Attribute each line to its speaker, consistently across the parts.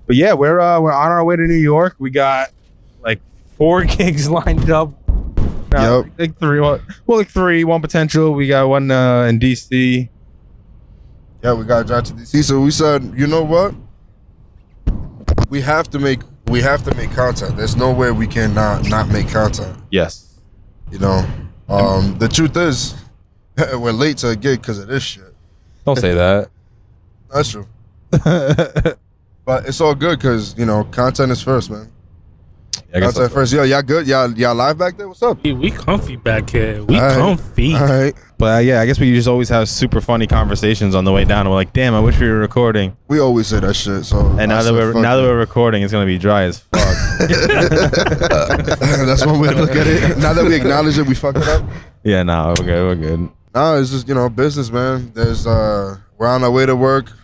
Speaker 1: But yeah, we're on our way to New York. We got like 4 gigs lined up. Like 3. Well, like 3. 1 potential. We got one in DC.
Speaker 2: Yeah, we got to drive to DC. So we said, you know what? We have to make content. There's no way we can not make content.
Speaker 1: Yes.
Speaker 2: You know, the truth is, we're late to a gig because of this shit.
Speaker 1: Don't say that.
Speaker 2: That's true. But it's all good because, you know, content is first, man.
Speaker 1: Yeah,
Speaker 2: content first. Yo, y'all good? Y'all live back there? What's up?
Speaker 3: We comfy back here. We comfy.
Speaker 2: All right.
Speaker 1: But yeah, I guess we just always have super funny conversations on the way down. And we're like, damn, I wish we were recording.
Speaker 2: We always say that shit. So
Speaker 1: and now that we're recording, it's gonna be dry as fuck.
Speaker 2: That's one way to look at it. Now that we acknowledge it, we fucked it up.
Speaker 1: Yeah, nah, we're good.
Speaker 2: Nah, it's just, you know, business, man. There's we're on our way to work.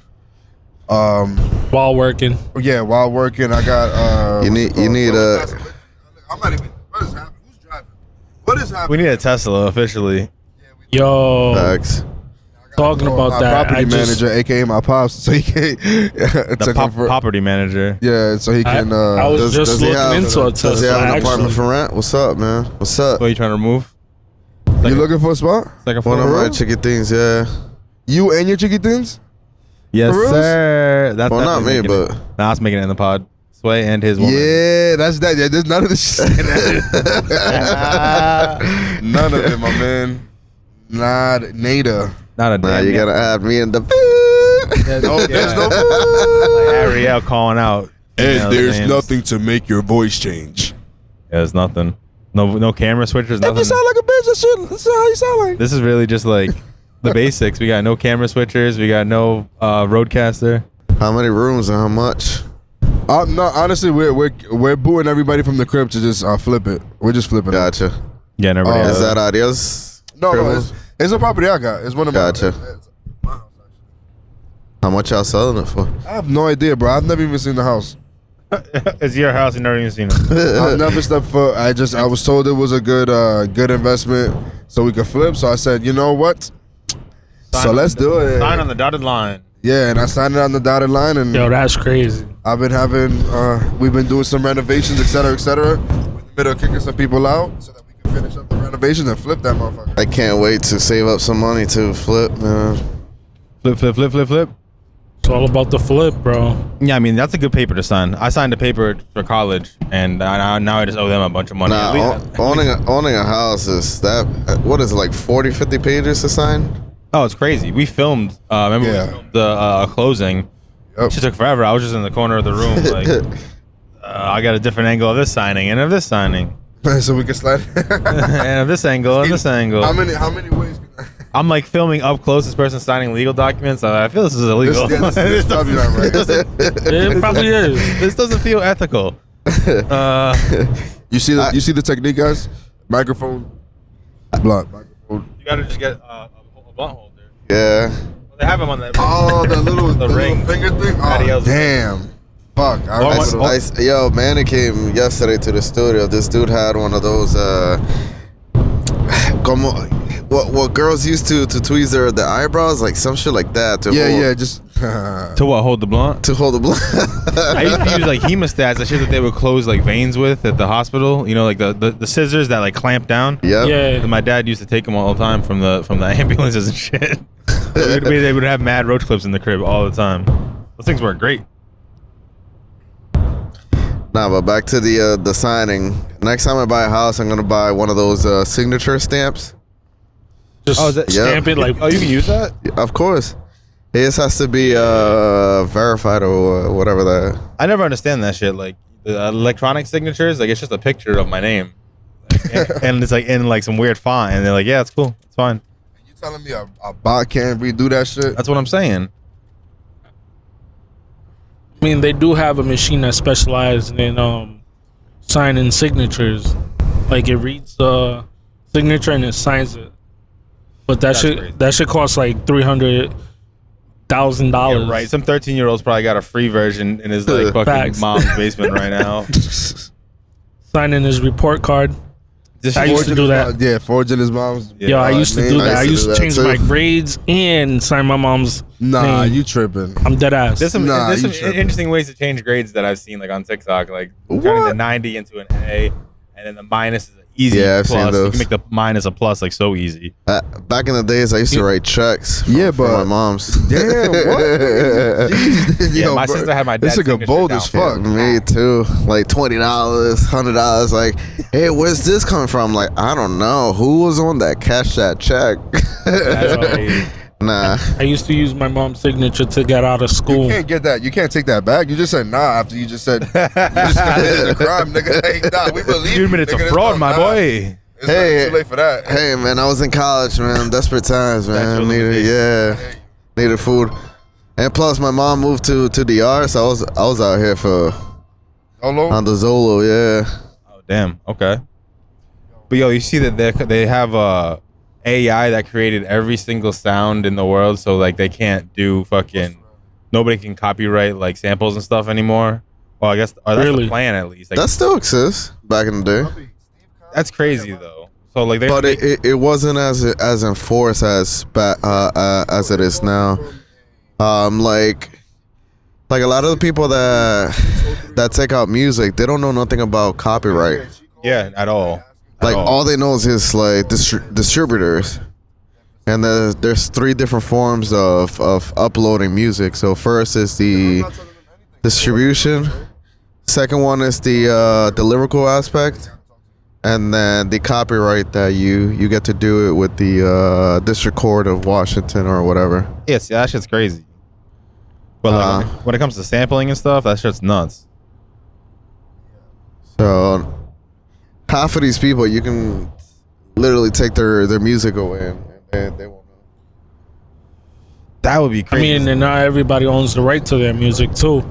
Speaker 3: While working.
Speaker 2: Yeah, while working, I got
Speaker 4: you need a.
Speaker 2: I'm not even. What is happening? Who's driving? What is happening?
Speaker 1: We need a Tesla officially.
Speaker 3: Yo.
Speaker 4: Facts.
Speaker 3: Talking about that,
Speaker 2: property manager, aka my pops, so he can
Speaker 1: property manager.
Speaker 2: Yeah, so he can.
Speaker 3: I was just looking into a Tesla.
Speaker 4: Does he have an apartment for rent? What's up, man? What's up?
Speaker 1: What are you trying to remove?
Speaker 2: You looking for a spot?
Speaker 1: Like
Speaker 4: one of my chicken things, yeah.
Speaker 2: You and your chicken things?
Speaker 1: Yes, sir. That's
Speaker 4: not me, but
Speaker 1: nah, I was making it in the pod. Sway and his woman.
Speaker 2: Yeah, that's that. Yeah, there's none of this shit. None of it, my man. Nada.
Speaker 1: Not a damn.
Speaker 4: You gotta add me in the.
Speaker 2: There's no
Speaker 1: like Ariel calling out.
Speaker 2: And there's nothing to make your voice change.
Speaker 1: Yeah, there's nothing. No camera switchers. Nothing.
Speaker 2: If you sound like a bitch, that's how you sound like.
Speaker 1: This is really just like the basics. We got no camera switchers. We got no roadcaster.
Speaker 4: How many rooms and how much?
Speaker 2: No, honestly, we're booing everybody from the crib to just flip it. We're just flipping it.
Speaker 4: Gotcha.
Speaker 1: Yeah, everybody.
Speaker 4: Is that ideas?
Speaker 2: No, it's a property I got. It's one of my.
Speaker 4: Gotcha. How much y'all selling it for?
Speaker 2: I have no idea, bro. I've never even seen the house.
Speaker 1: It's your house. You never even seen it.
Speaker 2: I've never stepped foot. I was told it was a good investment, so we could flip. So I said, you know what? Let's do it.
Speaker 1: Sign on the dotted line.
Speaker 2: Yeah, and I signed it on the dotted line, and
Speaker 3: yo, that's crazy.
Speaker 2: I've been we've been doing some renovations, et cetera, et cetera. We're in the middle of kicking some people out so that we can finish up the renovations and flip that motherfucker.
Speaker 4: I can't wait to save up some money to flip, man.
Speaker 1: Flip.
Speaker 3: It's all about the flip, bro.
Speaker 1: Yeah, I mean, that's a good paper to sign. I signed a paper for college, and now I just owe them a bunch of money.
Speaker 4: Nah, owning a house is that, what is it, like 40, 50 pages to sign?
Speaker 1: Oh, it's crazy. We filmed, remember we filmed the closing. Yep. It just took forever. I was just in the corner of the room, like, I got a different angle of this signing and of this signing.
Speaker 2: So we can slide.
Speaker 1: And of this angle, and this angle.
Speaker 2: How many ways can I?
Speaker 1: I'm like filming up close this person signing legal documents. I feel this is illegal.
Speaker 2: This probably not right.
Speaker 3: It probably is.
Speaker 1: This doesn't feel ethical.
Speaker 2: You see the technique, guys? Microphone, blunt. Microphone.
Speaker 1: You gotta just get a blunt holder.
Speaker 4: Yeah.
Speaker 1: Well, they have them on that.
Speaker 2: Oh, the little
Speaker 1: ring
Speaker 2: finger thing. Oh, damn. Fuck.
Speaker 4: Yo, Manny came yesterday to the studio. This dude had one of those what girls used to tweeze their eyebrows, like some shit like that.
Speaker 2: Just
Speaker 1: to what? Hold the blunt?
Speaker 4: To hold the blunt.
Speaker 1: I used to use like hemostats, the shit that they would close like veins with at the hospital. You know, like the scissors that like clamp down.
Speaker 4: Yep.
Speaker 3: Yeah.
Speaker 1: And my dad used to take them all the time from the ambulances and shit. They would have mad roach clips in the crib all the time. Those things work great.
Speaker 4: Nah, but back to the signing. Next time I buy a house, I'm gonna buy one of those signature stamps.
Speaker 3: Just stamp it like.
Speaker 1: Oh, you can use that?
Speaker 4: Of course. It just has to be verified or whatever that.
Speaker 1: I never understand that shit. Like the electronic signatures, like it's just a picture of my name, and it's like in like some weird font, and they're like, yeah, it's cool, it's fine.
Speaker 2: You telling me a bot can't redo that shit?
Speaker 1: That's what I'm saying.
Speaker 3: I mean, they do have a machine that specializes in signing signatures. Like it reads the signature and it signs it. But that should cost like $300,000.
Speaker 1: Yeah, right. Some 13-year-old's probably got a free version in his like fucking mom's basement right now.
Speaker 3: Signing his report card. I used to do that.
Speaker 2: Yeah, forging his mom's.
Speaker 3: Yo, I used to do that. I used to change my grades and sign my mom's name.
Speaker 2: You tripping.
Speaker 3: I'm dead ass.
Speaker 1: There's some interesting ways to change grades that I've seen like on TikTok, like turning the 90 into an A, and then the minus is an easy
Speaker 4: I've
Speaker 1: plus.
Speaker 4: seen those.
Speaker 1: You can make the minus a plus like so easy.
Speaker 4: Back in the days, I used to write checks for my mom's.
Speaker 2: Damn, what?
Speaker 1: My sister had my dad's
Speaker 2: This nigga bold as fuck.
Speaker 4: Me too. Like $20, $100. Like, hey, where's this coming from? Like, I don't know. Who was on that? Cash that check. Nah.
Speaker 3: I used to use my mom's signature to get out of school.
Speaker 2: You can't get that. You can't take that back. You just said nah after you just said you just committed a crime, nigga. Like, nah, we believe you.
Speaker 1: It's a fraud, my boy.
Speaker 2: It's not too late for that.
Speaker 4: Hey, man, I was in college, man. Desperate times, man. Needed food. And plus, my mom moved to DR, so I was out here for on the Zolo, yeah.
Speaker 1: Oh, damn. Okay. But yo, you see that they have AI that created every single sound in the world, so like they can't do nobody can copyright like samples and stuff anymore. Well, I guess that's the plan at least. Like,
Speaker 4: that still exists back in the day.
Speaker 1: That's crazy though. So like,
Speaker 4: but it wasn't as enforced as it is now. Like a lot of the people that take out music, they don't know nothing about copyright.
Speaker 1: Yeah, at all.
Speaker 4: Like all they know is like distributors, and there's 3 different forms of uploading music. So first is the distribution, second one is the lyrical aspect, and then the copyright that you get to do it with the District Court of Washington or whatever.
Speaker 1: Yeah, see, that shit's crazy. But like, when it comes to sampling and stuff, that shit's nuts.
Speaker 4: So half of these people, you can literally take their music away and they won't know.
Speaker 1: That would be crazy.
Speaker 3: I mean, and not everybody owns the right to their music too.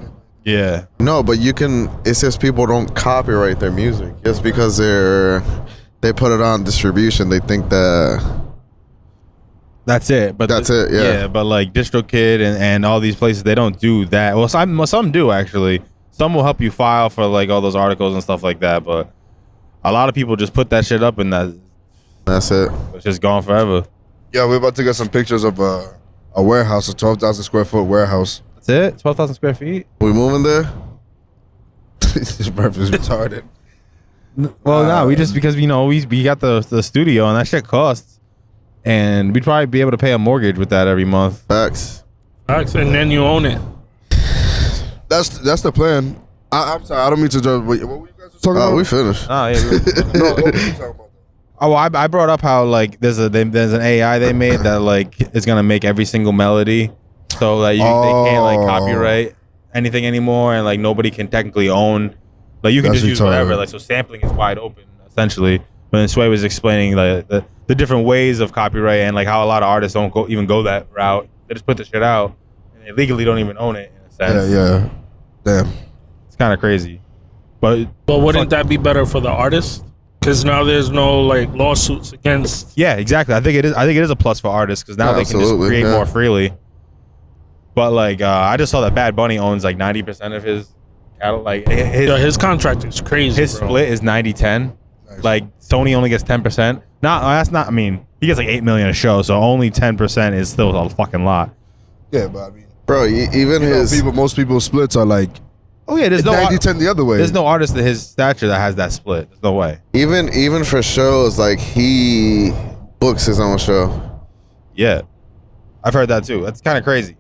Speaker 1: Yeah.
Speaker 4: No, but you can. It's just people don't copyright their music just because they put it on distribution. They think that
Speaker 1: that's it. But
Speaker 4: that's it. Yeah.
Speaker 1: Yeah, but like DistroKid and all these places, they don't do that. Well, some do actually. Some will help you file for like all those articles and stuff like that, but a lot of people just put that shit up and
Speaker 4: that's it.
Speaker 1: It's just gone forever.
Speaker 2: Yeah, we're about to get some pictures of a warehouse, a 12,000 square foot warehouse.
Speaker 1: That's it? 12,000 square feet?
Speaker 4: We moving there?
Speaker 2: This birth is retarded.
Speaker 1: Well, no, we just because we got the studio and that shit costs, and we'd probably be able to pay a mortgage with that every month.
Speaker 4: Facts,
Speaker 3: and then you own it.
Speaker 2: That's the plan. I'm sorry, I don't mean to judge. What were you guys talking about?
Speaker 4: We finished.
Speaker 1: Oh yeah.
Speaker 2: No, what were you talking about?
Speaker 1: Oh, I brought up how like there's an AI they made that like is gonna make every single melody, so that they can't like copyright anything anymore, and like nobody can technically own. Like you can just use whatever. Like so, sampling is wide open essentially. When Sway was explaining like the different ways of copyright and like how a lot of artists don't even go that route. They just put the shit out and they legally don't even own it in a sense.
Speaker 2: Yeah. Damn.
Speaker 1: It's kind of crazy. But
Speaker 3: wouldn't that be better for the artist? Because now there's no like lawsuits against.
Speaker 1: Yeah, exactly. I think it is a plus for artists because now they can just create more freely. But like, I just saw that Bad Bunny owns like 90% of his catalog. Like
Speaker 3: his contract is crazy.
Speaker 1: His split is 90-10. Nice. Like Sony only gets 10%. That's not. I mean, he gets like $8 million a show, so only 10% is still a fucking lot.
Speaker 2: Yeah, but I mean,
Speaker 4: bro,
Speaker 2: most people's splits are like.
Speaker 1: Oh yeah, there's no
Speaker 2: 90-10 the other way.
Speaker 1: There's no artist of his stature that has that split. There's no way.
Speaker 4: Even for shows, like he books his own show.
Speaker 1: Yeah, I've heard that too. That's kind of crazy.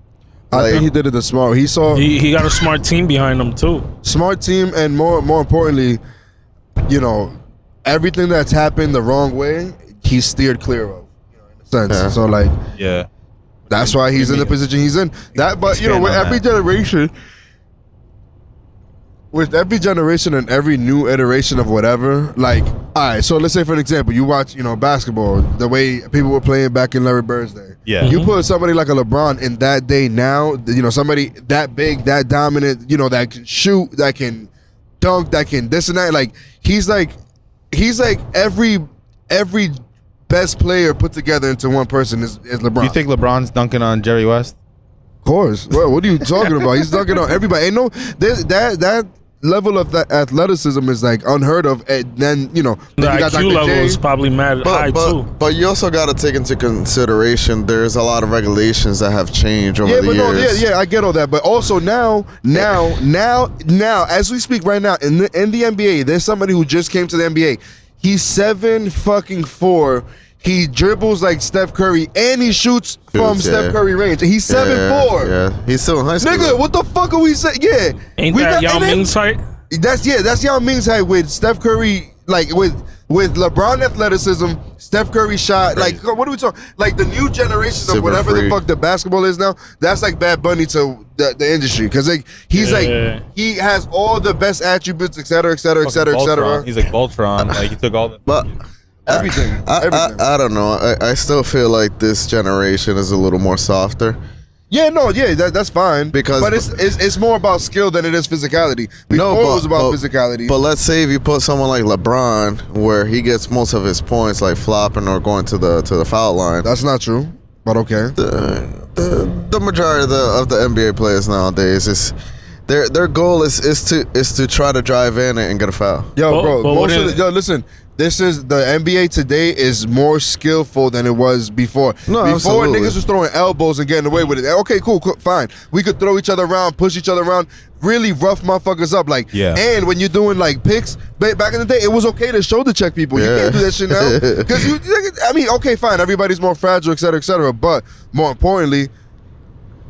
Speaker 2: I think he did it the smart. He
Speaker 3: got a smart team behind him too.
Speaker 2: Smart team, and more importantly, everything that's happened the wrong way, he steered clear of. In a sense. Yeah. So like,
Speaker 1: yeah,
Speaker 2: that's why he's in the position he's in. That, but with every generation. With every generation and every new iteration of whatever, like, all right, so let's say for an example, you watch, basketball, the way people were playing back in Larry Bird's day.
Speaker 1: Yeah.
Speaker 2: You put somebody like a LeBron in that day now, somebody that big, that dominant, that can shoot, that can dunk, that can this and that. Like, he's like every best player put together into one person is LeBron.
Speaker 1: You think LeBron's dunking on Jerry West?
Speaker 2: Of course. Well, what are you talking about? He's dunking on everybody. Ain't no that level of that athleticism is like unheard of. And then
Speaker 3: The
Speaker 2: you got
Speaker 3: IQ
Speaker 2: Dr.
Speaker 3: level
Speaker 2: J.
Speaker 3: is probably mad high too.
Speaker 4: But you also got to take into consideration there's a lot of regulations that have changed over the years.
Speaker 2: Yeah, I get all that. But also now, as we speak right now in the NBA, there's somebody who just came to the NBA. He's 7'4". He dribbles like Steph Curry and he shoots from Steph Curry range. He's 7'4".
Speaker 4: Yeah, he's still in high school.
Speaker 2: Nigga, what the fuck are we saying? Yeah,
Speaker 3: Ain't that Yao Ming's height?
Speaker 2: That's Yao Ming's height with Steph Curry, like with LeBron athleticism, Steph Curry shot. Like, what are we talking? Like the new generation
Speaker 4: Super
Speaker 2: of whatever
Speaker 4: free.
Speaker 2: the fuck the basketball is now. That's like Bad Bunny to the industry because like he's like he has all the best attributes, et cetera, et cetera, et cetera, et cetera.
Speaker 1: He's like Voltron. Like he took all the.
Speaker 4: But
Speaker 2: Everything.
Speaker 4: I don't know. I still feel like this generation is a little more softer.
Speaker 2: Yeah, that's fine. But it's more about skill than it is physicality. Before it was about physicality.
Speaker 4: But let's say if you put someone like LeBron, where he gets most of his points like flopping or going to the foul line.
Speaker 2: That's not true. But okay.
Speaker 4: The majority of the NBA players nowadays is their goal is to try to drive in and get a foul.
Speaker 2: Yo, bro. Listen. This is the NBA today is more skillful than it was before.
Speaker 4: No,
Speaker 2: before
Speaker 4: absolutely.
Speaker 2: niggas was throwing elbows and getting away with it. Okay, cool, fine. We could throw each other around, push each other around, really rough motherfuckers up. Like, and when you're doing like picks, back in the day, it was okay to shoulder check people. You can't do that shit now because okay, fine. Everybody's more fragile, et cetera, et cetera. But more importantly,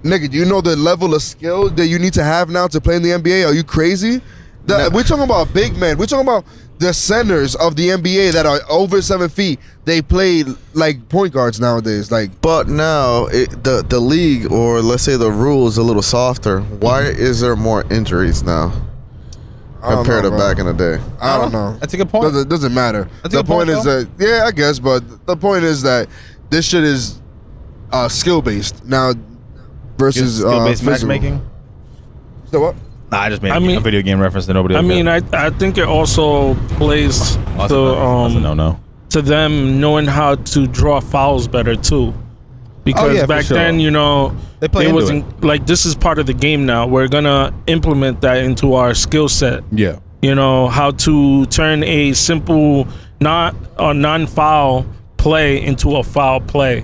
Speaker 2: nigga, do you know the level of skill that you need to have now to play in the NBA? Are you crazy? We're talking about big men. We're talking about the centers of the NBA that are over 7 feet. They play like point guards nowadays. Like,
Speaker 4: but now the league, or let's say the rule, is a little softer. Why is there more injuries now compared to back in the day?
Speaker 2: I don't know.
Speaker 1: That's a good point.
Speaker 2: Doesn't matter.
Speaker 1: That's
Speaker 2: The point is that I guess, but the point is that this shit is skill based now versus
Speaker 1: skill-based
Speaker 2: physical.
Speaker 1: matchmaking.
Speaker 2: So what?
Speaker 1: Nah, I just made a video game reference that nobody.
Speaker 3: I think it also plays
Speaker 1: that's a no.
Speaker 3: to them knowing how to draw fouls better too, because back then
Speaker 1: they
Speaker 3: wasn't like this is part of the game now. We're gonna implement that into our skill set.
Speaker 1: Yeah,
Speaker 3: how to turn a simple non-foul play into a foul play,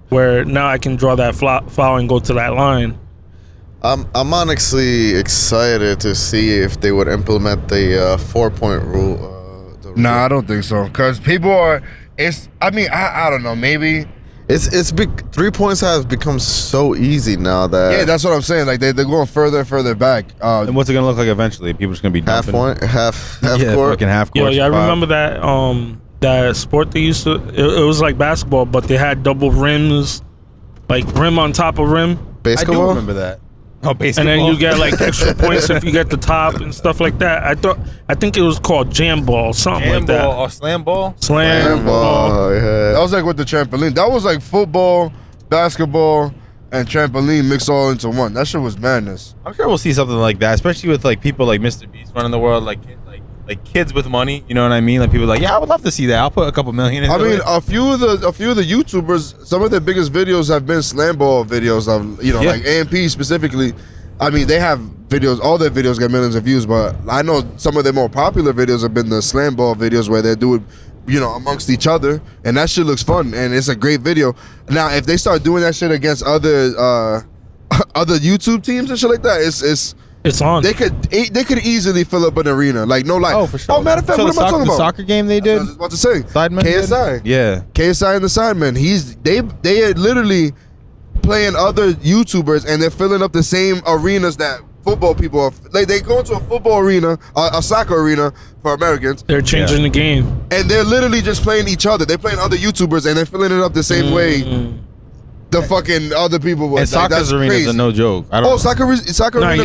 Speaker 3: where now I can draw that foul and go to that line.
Speaker 4: I'm honestly excited to see if they would implement the 4-point rule.
Speaker 2: Nah, I don't think so. Cause people are. I don't know. Maybe
Speaker 4: it's big. 3 points has become so easy now that
Speaker 2: that's what I'm saying. Like they're going further and further back.
Speaker 1: And what's it gonna look like eventually? People just gonna be
Speaker 4: half
Speaker 1: dumping.
Speaker 4: half
Speaker 1: yeah,
Speaker 4: court.
Speaker 1: Fucking half court.
Speaker 3: Yeah, I remember that. That sport they used to. It was like basketball, but they had double rims, like rim on top of rim.
Speaker 4: Basketball.
Speaker 1: I do remember that. Oh, baseball.
Speaker 3: And then you get like extra points if you get the top and stuff like that. I think it was called jam ball, something like that.
Speaker 1: Or slam ball.
Speaker 3: Slam ball.
Speaker 4: Yeah.
Speaker 2: That was like with the trampoline. That was like football, basketball, and trampoline mixed all into one. That shit was madness.
Speaker 1: I'm sure we'll see something like that, especially with like people like Mr. Beast running the world, like kids with money. You know what I mean? Like people are like, yeah, I would love to see that. I'll put a couple million into it.
Speaker 2: A few of the YouTubers, some of their biggest videos have been slam ball videos of like AMP specifically. I mean, they have videos. All their videos get millions of views, but I know some of their more popular videos have been the slam ball videos where they do it, amongst each other, and that shit looks fun and it's a great video. Now, if they start doing that shit against other YouTube teams and shit like that,
Speaker 3: it's on.
Speaker 2: They could easily fill up an arena, like no lie.
Speaker 1: Oh, for sure.
Speaker 2: Oh, matter of fact, what am I talking about?
Speaker 1: The soccer game they did.
Speaker 2: I was about to say
Speaker 1: Sidemen
Speaker 2: KSI.
Speaker 1: did? Yeah,
Speaker 2: KSI and the Sidemen. They are literally playing other YouTubers and they're filling up the same arenas that football people are. Like they go into a football arena, a soccer arena for Americans.
Speaker 3: They're changing the game,
Speaker 2: and they're literally just playing each other. They're playing other YouTubers and they're filling it up the same way the fucking other people would.
Speaker 1: And soccer's arenas are no joke.
Speaker 2: Soccer arenas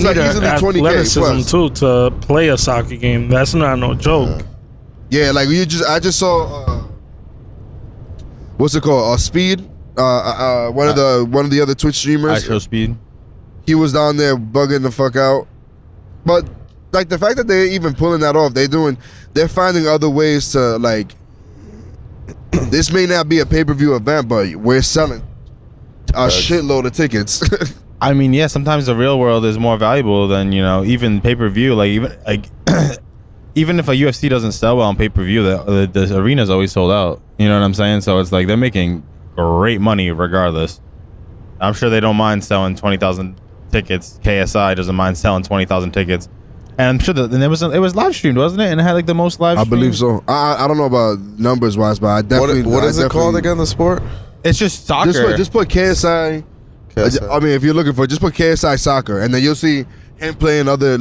Speaker 2: like easily 20K plus.
Speaker 3: too to play a soccer game. That's not no joke.
Speaker 2: Yeah, like I just saw what's it called? Speed. One of the other Twitch streamers.
Speaker 1: I Show Speed.
Speaker 2: He was down there bugging the fuck out. But like the fact that they're even pulling that off, they're finding other ways to like. This may not be a pay-per-view event, but we're selling a shitload of tickets.
Speaker 1: I mean, yeah, sometimes the real world is more valuable than, even pay-per-view. Like, even if a UFC doesn't sell well on pay-per-view, the arena's always sold out. You know what I'm saying? So it's like they're making great money regardless. I'm sure they don't mind selling 20,000 tickets. KSI doesn't mind selling 20,000 tickets. And I'm sure that it was live streamed, wasn't it? And it had like the most live.
Speaker 2: I believe so. I don't know about numbers wise, but I definitely.
Speaker 4: What is it called again? The sport?
Speaker 1: It's just soccer.
Speaker 2: Just put KSI. I mean, if you're looking for, just put KSI soccer, and then you'll see him playing other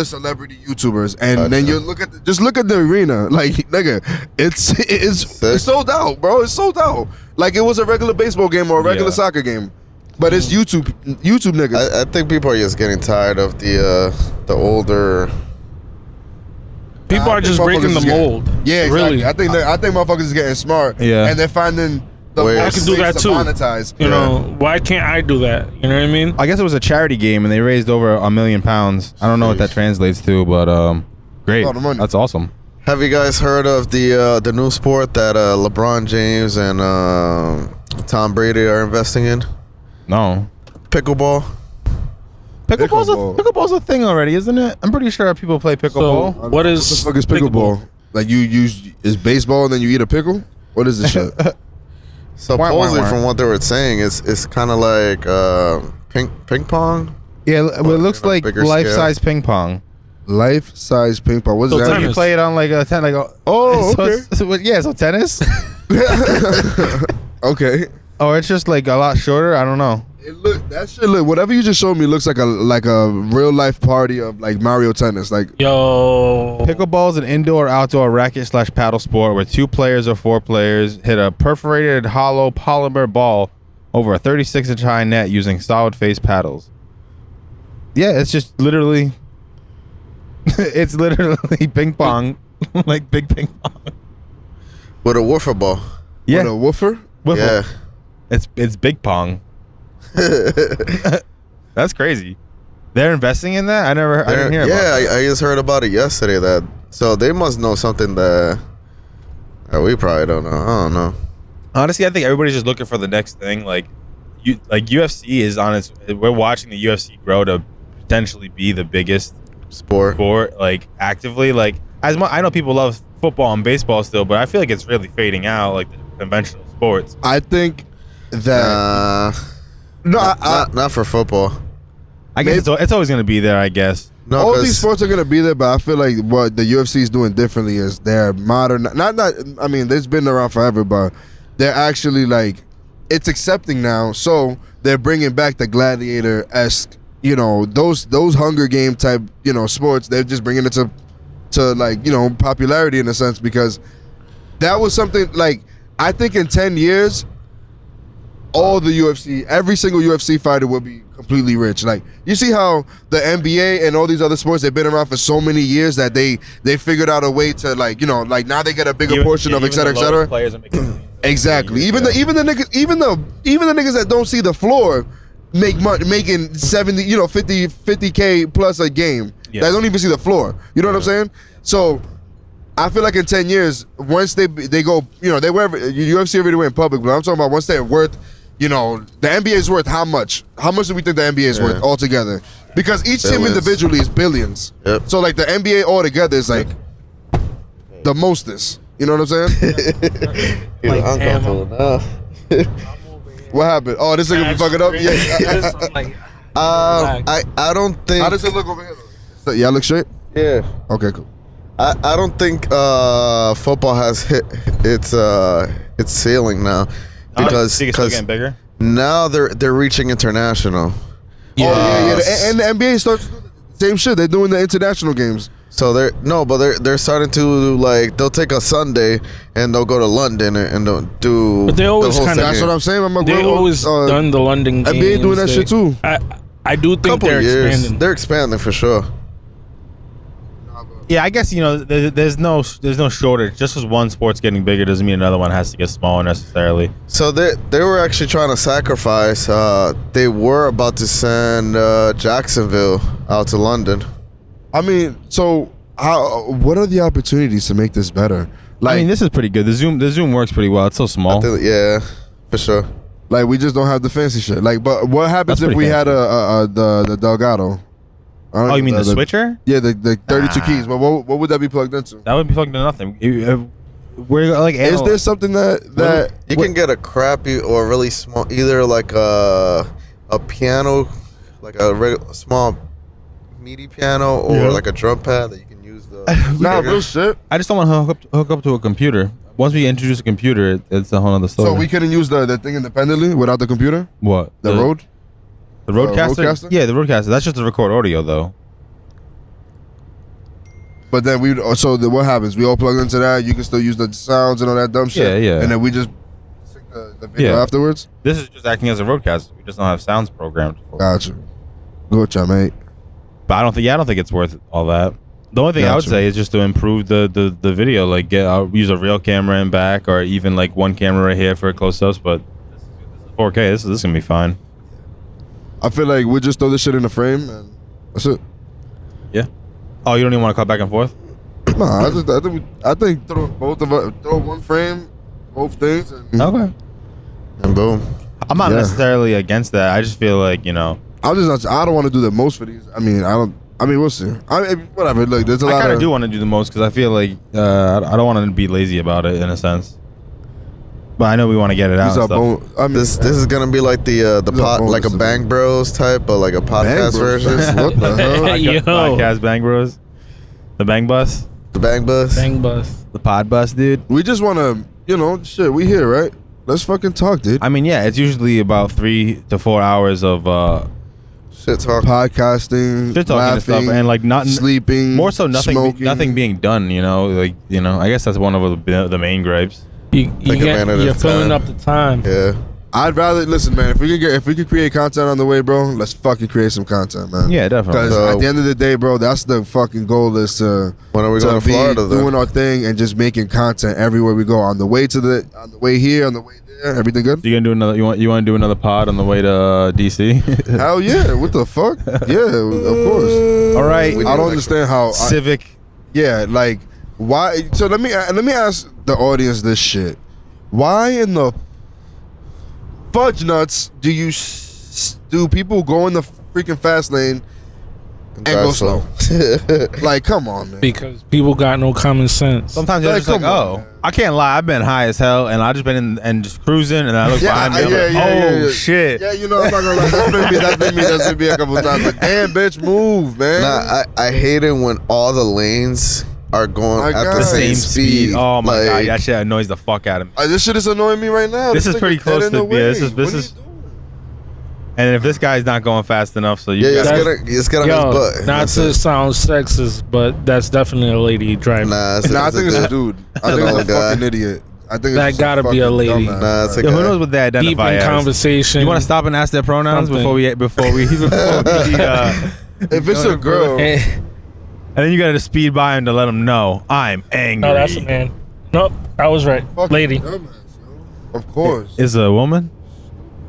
Speaker 2: celebrity YouTubers, and then you look at the arena, like nigga, it's sold out, bro. It's sold out. Like it was a regular baseball game or a regular soccer game. But it's YouTube niggas.
Speaker 4: I think people are just getting tired of the older.
Speaker 3: People are just breaking the mold.
Speaker 2: Yeah, exactly.
Speaker 3: Really.
Speaker 2: I think motherfuckers is getting smart.
Speaker 1: Yeah.
Speaker 2: And they're finding the
Speaker 4: Ways.
Speaker 3: I can do that
Speaker 2: to
Speaker 3: too.
Speaker 2: monetize.
Speaker 3: You know, why can't I do that? You know what I mean?
Speaker 1: I guess it was a charity game, and they raised over £1 million. I don't know what that translates to, but great.
Speaker 2: lot of money.
Speaker 1: That's awesome.
Speaker 4: Have you guys heard of the new sport that LeBron James and Tom Brady are investing in?
Speaker 1: No.
Speaker 4: Pickleball.
Speaker 1: Pickleball's a thing already, isn't it? I'm pretty sure people play pickleball.
Speaker 3: So what is
Speaker 2: What the fuck is pickleball? Like you use is baseball and then you eat a pickle? What is this shit?
Speaker 4: Supposedly, from what they were saying, it's kind of like ping pong.
Speaker 1: Yeah, well, it looks like
Speaker 4: bigger
Speaker 1: life-size ping pong.
Speaker 2: Life-size ping pong. What's
Speaker 3: So
Speaker 2: that?
Speaker 3: tennis.
Speaker 1: You play it on like a so tennis.
Speaker 2: Okay.
Speaker 1: Or it's just like a lot shorter. I don't know.
Speaker 2: Whatever you just showed me looks like a real life party of like Mario Tennis. Like
Speaker 3: yo?
Speaker 1: Pickleball is an indoor-outdoor racket/paddle sport where 2 players or 4 players hit a perforated hollow polymer ball over a 36-inch high net using solid face paddles. Yeah, it's just literally. It's literally ping pong, like big ping pong.
Speaker 4: With a wiffle ball.
Speaker 1: Yeah,
Speaker 2: what, a woofer?
Speaker 1: Wiffle.
Speaker 4: Yeah.
Speaker 1: It's big pong. That's crazy. They're investing in that. I didn't hear about that.
Speaker 4: I just heard about it yesterday. So they must know something that we probably don't know. I don't know.
Speaker 1: Honestly, I think everybody's just looking for the nenext thing. Like UFC is on its. We're watching the UFC grow to potentially be the biggest
Speaker 4: Sport.
Speaker 1: like actively. Like as much, I know people love football and baseball still, but I feel like it's really fading out. Like the conventional sports.
Speaker 2: I think that
Speaker 4: Not for football.
Speaker 1: I guess it's always gonna be there. I guess.
Speaker 4: No,
Speaker 2: all
Speaker 4: 'cause
Speaker 2: these sports are gonna be there, but I feel like what the UFC is doing differently is they're modern. Not. I mean, it's been around forever, but they're actually like it's accepting now. So they're bringing back the gladiator-esque, those Hunger Game type, sports. They're just bringing it to like popularity in a sense, because that was something like I think in 10 years. All the UFC, every single UFC fighter will be completely rich. Like you see how the NBA and all these other sports, they've been around for so many years that they figured out a way to like now they get a bigger portion of et cetera, et cetera.
Speaker 1: Players are making
Speaker 2: Exactly. Even the niggas that don't see the floor make money, making 50K plus a game.
Speaker 1: Yeah.
Speaker 2: That don't even see the floor. You know what I'm saying? So I feel like in 10 years, once they go, they wherever UFC already went public, but I'm talking about once they're worth. The NBA is worth how much? How much do we think the NBA is worth altogether? Because each team individually is billions.
Speaker 4: Yep.
Speaker 2: So like the NBA altogether is like the mostest. You know what I'm saying?
Speaker 3: Like,
Speaker 4: uncomfortable now.
Speaker 2: What happened? Oh, this nigga be fucking up. Yeah.
Speaker 4: I don't think.
Speaker 2: How does it look over here? So, y'all look straight?
Speaker 4: Yeah.
Speaker 2: Okay, cool.
Speaker 4: I don't think football has hit its ceiling now, because
Speaker 1: still getting bigger.
Speaker 4: now they're reaching international.
Speaker 2: Yeah. And the NBA starts to do the same shit. They're doing the international games.
Speaker 4: So they're starting to like they'll take a Sunday and they'll go to London and they'll do.
Speaker 3: But they always
Speaker 4: the whole
Speaker 3: kinda-
Speaker 4: thing.
Speaker 2: That's what I'm saying.
Speaker 3: They always done the London games.
Speaker 2: NBA doing that shit too.
Speaker 3: I do think
Speaker 4: Couple
Speaker 3: they're
Speaker 4: years.
Speaker 3: expanding.
Speaker 4: They're expanding for sure.
Speaker 1: Yeah, I guess there's no shortage. Just because one sport's getting bigger doesn't mean another one has to get smaller necessarily.
Speaker 4: So they were actually trying to sacrifice. They were about to send Jacksonville out to London.
Speaker 2: I mean, so what are the opportunities to make this better? Like,
Speaker 1: I mean, this is pretty good. The Zoom works pretty well. It's so small.
Speaker 4: Yeah, for sure.
Speaker 2: Like we just don't have the fancy shit. Like, but what happens
Speaker 1: That's
Speaker 2: if we
Speaker 1: pretty
Speaker 2: had the Delgado?
Speaker 1: Oh, you mean the switcher?
Speaker 2: Yeah, the 32
Speaker 1: Nah.
Speaker 2: keys. But what would that be plugged into?
Speaker 1: That would be plugged into nothing. We're like,
Speaker 2: Is there something that
Speaker 4: You can get a crappy or really small, either like a piano, like a small MIDI piano, or like a drum pad that you can use.
Speaker 2: Nah, real shit.
Speaker 1: I just don't want to hook up to a computer. Once we introduce a computer, it's a whole other story.
Speaker 2: So we couldn't use the thing independently without the computer?
Speaker 1: What?
Speaker 2: The Rode?
Speaker 1: The Rodecaster?
Speaker 2: Rodecaster?
Speaker 1: Yeah, the Rodecaster. That's just to record audio, though.
Speaker 2: But then what happens? We all plug into that. You can still use the sounds and all that dumb shit.
Speaker 1: Yeah, yeah.
Speaker 2: And then we just sync the video
Speaker 1: Yeah.
Speaker 2: afterwards.
Speaker 1: This is just acting as a Rodecaster. We just don't have sounds programmed for it.
Speaker 2: Gotcha. Good job, mate.
Speaker 1: But I don't think it's worth all that. The only thing I would
Speaker 2: Gotcha.
Speaker 1: say is just to improve the video, like use a real camera in back, or even like one camera right here for close-ups. But this is 4K. This is gonna be fine.
Speaker 2: I feel like we just throw this shit in the frame and that's it.
Speaker 1: Yeah. Oh, you don't even want to cut back and forth?
Speaker 2: Nah, I think throw both of us, throw one frame, both things. And
Speaker 1: Okay.
Speaker 4: And boom.
Speaker 1: I'm not
Speaker 2: Yeah.
Speaker 1: necessarily against that. I just feel like, you know,
Speaker 2: I don't want to do the most for these. I mean, we'll see. Whatever. Look, there's a
Speaker 1: I
Speaker 2: lot
Speaker 1: kind
Speaker 2: of.
Speaker 1: of do want to do the most because I feel like I don't want to be lazy about it in a sense. But I know we want to get it out.
Speaker 2: These
Speaker 1: And
Speaker 2: are
Speaker 1: stuff.
Speaker 2: bone, I mean,
Speaker 4: This is gonna be like the
Speaker 2: These are
Speaker 4: pod, like a
Speaker 2: bonus.
Speaker 4: Bang Bros type, but like a podcast
Speaker 2: Bros.
Speaker 4: version.
Speaker 2: What the hell?
Speaker 3: Yo.
Speaker 1: Podcast Bang Bros. The Bang Bus.
Speaker 4: The Bang Bus.
Speaker 3: Bang bus.
Speaker 1: The Pod Bus, dude.
Speaker 2: We just want to, shit. We here, right? Let's fucking talk, dude.
Speaker 1: I mean, yeah, it's usually about 3 to 4 hours of
Speaker 4: Shit talk.
Speaker 2: Podcasting,
Speaker 1: shit talking
Speaker 2: laughing,
Speaker 1: and stuff, and like not
Speaker 2: sleeping,
Speaker 1: more so
Speaker 2: smoking.
Speaker 1: nothing being done. You know, like I guess that's one of the main gripes.
Speaker 3: You're
Speaker 4: of
Speaker 3: filling
Speaker 4: time.
Speaker 3: up the time.
Speaker 4: Yeah.
Speaker 2: I'd rather listen, man. If we could create content on the way, bro, let's fucking create some content, man.
Speaker 1: Yeah, definitely.
Speaker 2: Because at the end of the day, bro, that's the fucking goal is to
Speaker 4: When are we going to
Speaker 2: be
Speaker 4: Florida then?
Speaker 2: doing our thing and just making content everywhere we go. On the way here, on the way there, everything good?
Speaker 1: You gonna do another? You want to do another pod on the way to DC?
Speaker 2: Hell yeah! What the fuck? Yeah, of course.
Speaker 1: All right.
Speaker 2: I don't understand how.
Speaker 1: Civic.
Speaker 2: Like why? So let me ask the audience this shit. Why in the fudge nuts do people go in the freaking fast lane and go slow? Like, come on, man.
Speaker 3: Because people got no common sense.
Speaker 1: Sometimes you're
Speaker 2: Like,
Speaker 1: just like,
Speaker 2: come on,
Speaker 1: oh,
Speaker 2: man.
Speaker 1: I can't lie. I've been high as hell, and I just been in and just cruising, and I look behind me. I'm like, oh shit.
Speaker 2: Yeah, you know, I'm not gonna lie. That's been me a couple of times. Like, damn, bitch, move, man.
Speaker 4: Nah, I hate it when all the lanes are going
Speaker 2: My
Speaker 4: at
Speaker 2: God.
Speaker 4: the
Speaker 1: The
Speaker 4: same
Speaker 1: same speed. Oh my god, that shit annoys the fuck out of me.
Speaker 2: This shit is annoying me right now.
Speaker 1: This is
Speaker 2: thing
Speaker 1: pretty
Speaker 2: dead
Speaker 1: close
Speaker 2: in
Speaker 1: to-
Speaker 2: the
Speaker 1: yeah,
Speaker 2: way.
Speaker 1: this is-
Speaker 2: What are
Speaker 1: is-
Speaker 2: you doing?
Speaker 1: And if this guy's not going fast enough, so you
Speaker 4: Yeah,
Speaker 1: gotta,
Speaker 4: it's get on his
Speaker 3: Yo,
Speaker 4: butt.
Speaker 3: not
Speaker 4: That's
Speaker 3: to
Speaker 4: it.
Speaker 3: sound sexist, but that's definitely a lady driving.
Speaker 4: Nah,
Speaker 2: Nah, I think it's a dude. I think it's a
Speaker 4: old guy.
Speaker 2: fucking idiot. I think
Speaker 3: That
Speaker 2: it's
Speaker 3: gotta
Speaker 2: some
Speaker 3: be a
Speaker 2: fucking
Speaker 3: lady.
Speaker 2: dumbass.
Speaker 4: Nah, it's a
Speaker 2: Right.
Speaker 1: Yo, who
Speaker 4: guy.
Speaker 1: knows what they
Speaker 3: Deep
Speaker 1: identify
Speaker 3: in
Speaker 1: as?
Speaker 3: conversation.
Speaker 1: You want to stop and ask their pronouns
Speaker 3: Something.
Speaker 1: before we
Speaker 2: If it's a girl,
Speaker 3: Eh,
Speaker 1: and then you gotta speed by him to let them know I'm angry.
Speaker 3: no, that's a man. Nope, I was right.
Speaker 2: fucking
Speaker 3: Lady.
Speaker 2: dumbass, yo. Of course.
Speaker 1: Is a woman?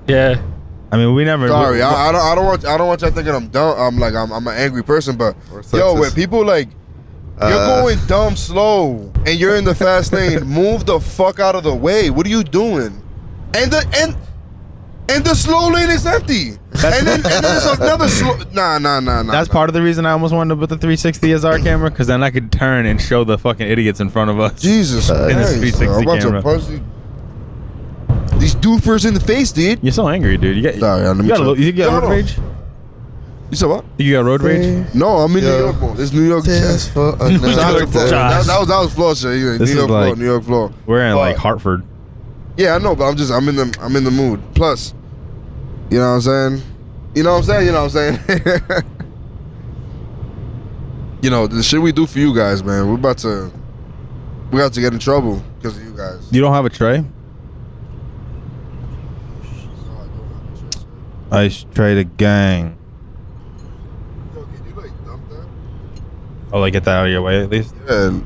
Speaker 3: Yeah.
Speaker 1: I mean, we never.
Speaker 2: Sorry, I don't want y'all thinking I'm dumb. I'm an angry person, but
Speaker 4: Or
Speaker 2: yo,
Speaker 4: sexist.
Speaker 2: when people like you're going dumb slow and you're in the fast lane, move the fuck out of the way. What are you doing? And the slow lane is empty. And then there's another slow. Nah.
Speaker 1: That's part of the reason I almost wanted to put the 360 as our camera, because then I could turn and show the fucking idiots in front of us.
Speaker 2: Jesus
Speaker 1: In the
Speaker 2: Christ.
Speaker 1: 360
Speaker 2: I'm about
Speaker 1: camera.
Speaker 2: to punch these doofers in the face, dude.
Speaker 1: You're so angry, dude. You get.
Speaker 2: Sorry, let me
Speaker 1: you got,
Speaker 2: chill.
Speaker 1: you got
Speaker 2: No,
Speaker 1: road
Speaker 2: no.
Speaker 1: rage?
Speaker 2: You said what?
Speaker 1: You got road rage?
Speaker 2: No, I'm in
Speaker 4: Yo.
Speaker 2: New York, bro. This New York.
Speaker 4: Just for
Speaker 2: Shout out to
Speaker 4: another
Speaker 2: Florida.
Speaker 3: Josh.
Speaker 2: That was Florida shit. Yeah,
Speaker 1: This
Speaker 2: New
Speaker 1: is
Speaker 2: York,
Speaker 1: like-
Speaker 2: Florida, New York, Florida.
Speaker 1: We're in like
Speaker 2: Fuck.
Speaker 1: Hartford.
Speaker 2: Yeah, I know, but I'm in the mood. Plus, you know what I'm saying? You know what I'm saying? You know, the shit we do for you guys, man. We about to get in trouble because of you guys.
Speaker 1: You don't have a tray? Ice tray the gang.
Speaker 2: Yo, can you like dump that?
Speaker 1: Oh, like get that out of your way at least.
Speaker 2: Yeah,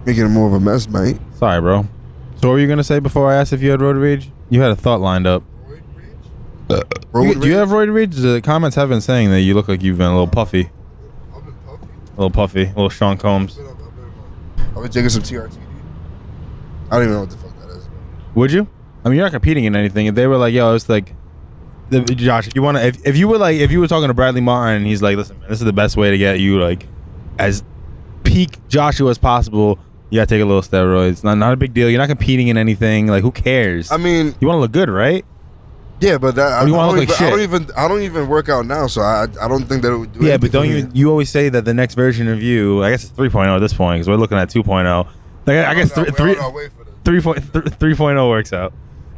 Speaker 2: making it more of a mess, mate.
Speaker 1: Sorry, bro. So what were you gonna say before I asked if you had road rage? You had a thought lined up. Do you have roid rage? The comments have been saying that you look like you've been a little puffy.
Speaker 2: I've been puffy.
Speaker 1: A little Sean Combs.
Speaker 2: I've been drinking some TRT, dude. I don't even know what the fuck that is.
Speaker 1: Would you? I mean, you're not competing in anything. If they were like, yo, it's like, Josh, if you want to, if you were talking to Bradley Martin, and he's like, listen, man, this is the best way to get you like as peak Joshua as possible. You gotta take a little steroids. Not a big deal. You're not competing in anything. Like, who cares?
Speaker 2: I mean,
Speaker 1: you want to look good, right?
Speaker 2: Yeah, but that,
Speaker 1: I
Speaker 2: don't even work out now, so I don't think that it would do.
Speaker 1: Yeah, but don't you always say that the next version of you, I guess it's 3.0 at this point because we're looking at 2.0. Like, I guess 3.0 works out.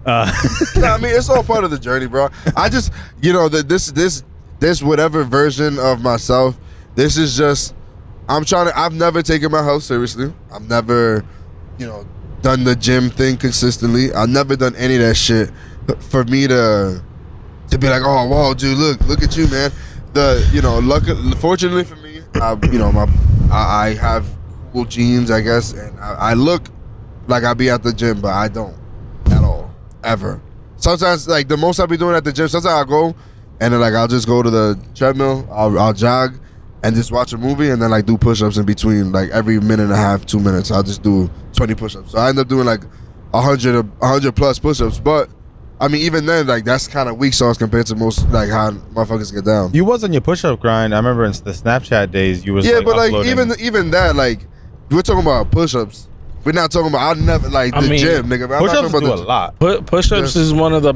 Speaker 2: I mean, it's all part of the journey, bro. I just, this whatever version of myself, this is just, I've never taken my health seriously. I've never, done the gym thing consistently. I've never done any of that shit. For me to be like, oh, wow, dude, look at you, man. Fortunately for me, I have cool genes, I guess, and I look like I be at the gym, but I don't at all, ever. Sometimes, like, the most I be doing at the gym, sometimes I'll go and then, like, I'll just go to the treadmill, I'll jog and just watch a movie and then, like, do push-ups in between, like, every minute and a half, 2 minutes. I'll just do 20 push-ups. So I end up doing, like, 100 plus push-ups, but I mean, even then, like, that's kind of weak sauce compared to most, like, how motherfuckers get down.
Speaker 1: You was on your push-up grind. I remember in the Snapchat days, you was
Speaker 2: but
Speaker 1: uploading.
Speaker 2: like even that, like, we're talking about push-ups. We're not talking about. I'll never like the gym, nigga.
Speaker 1: Push-ups do a lot.
Speaker 3: Push-ups is one of the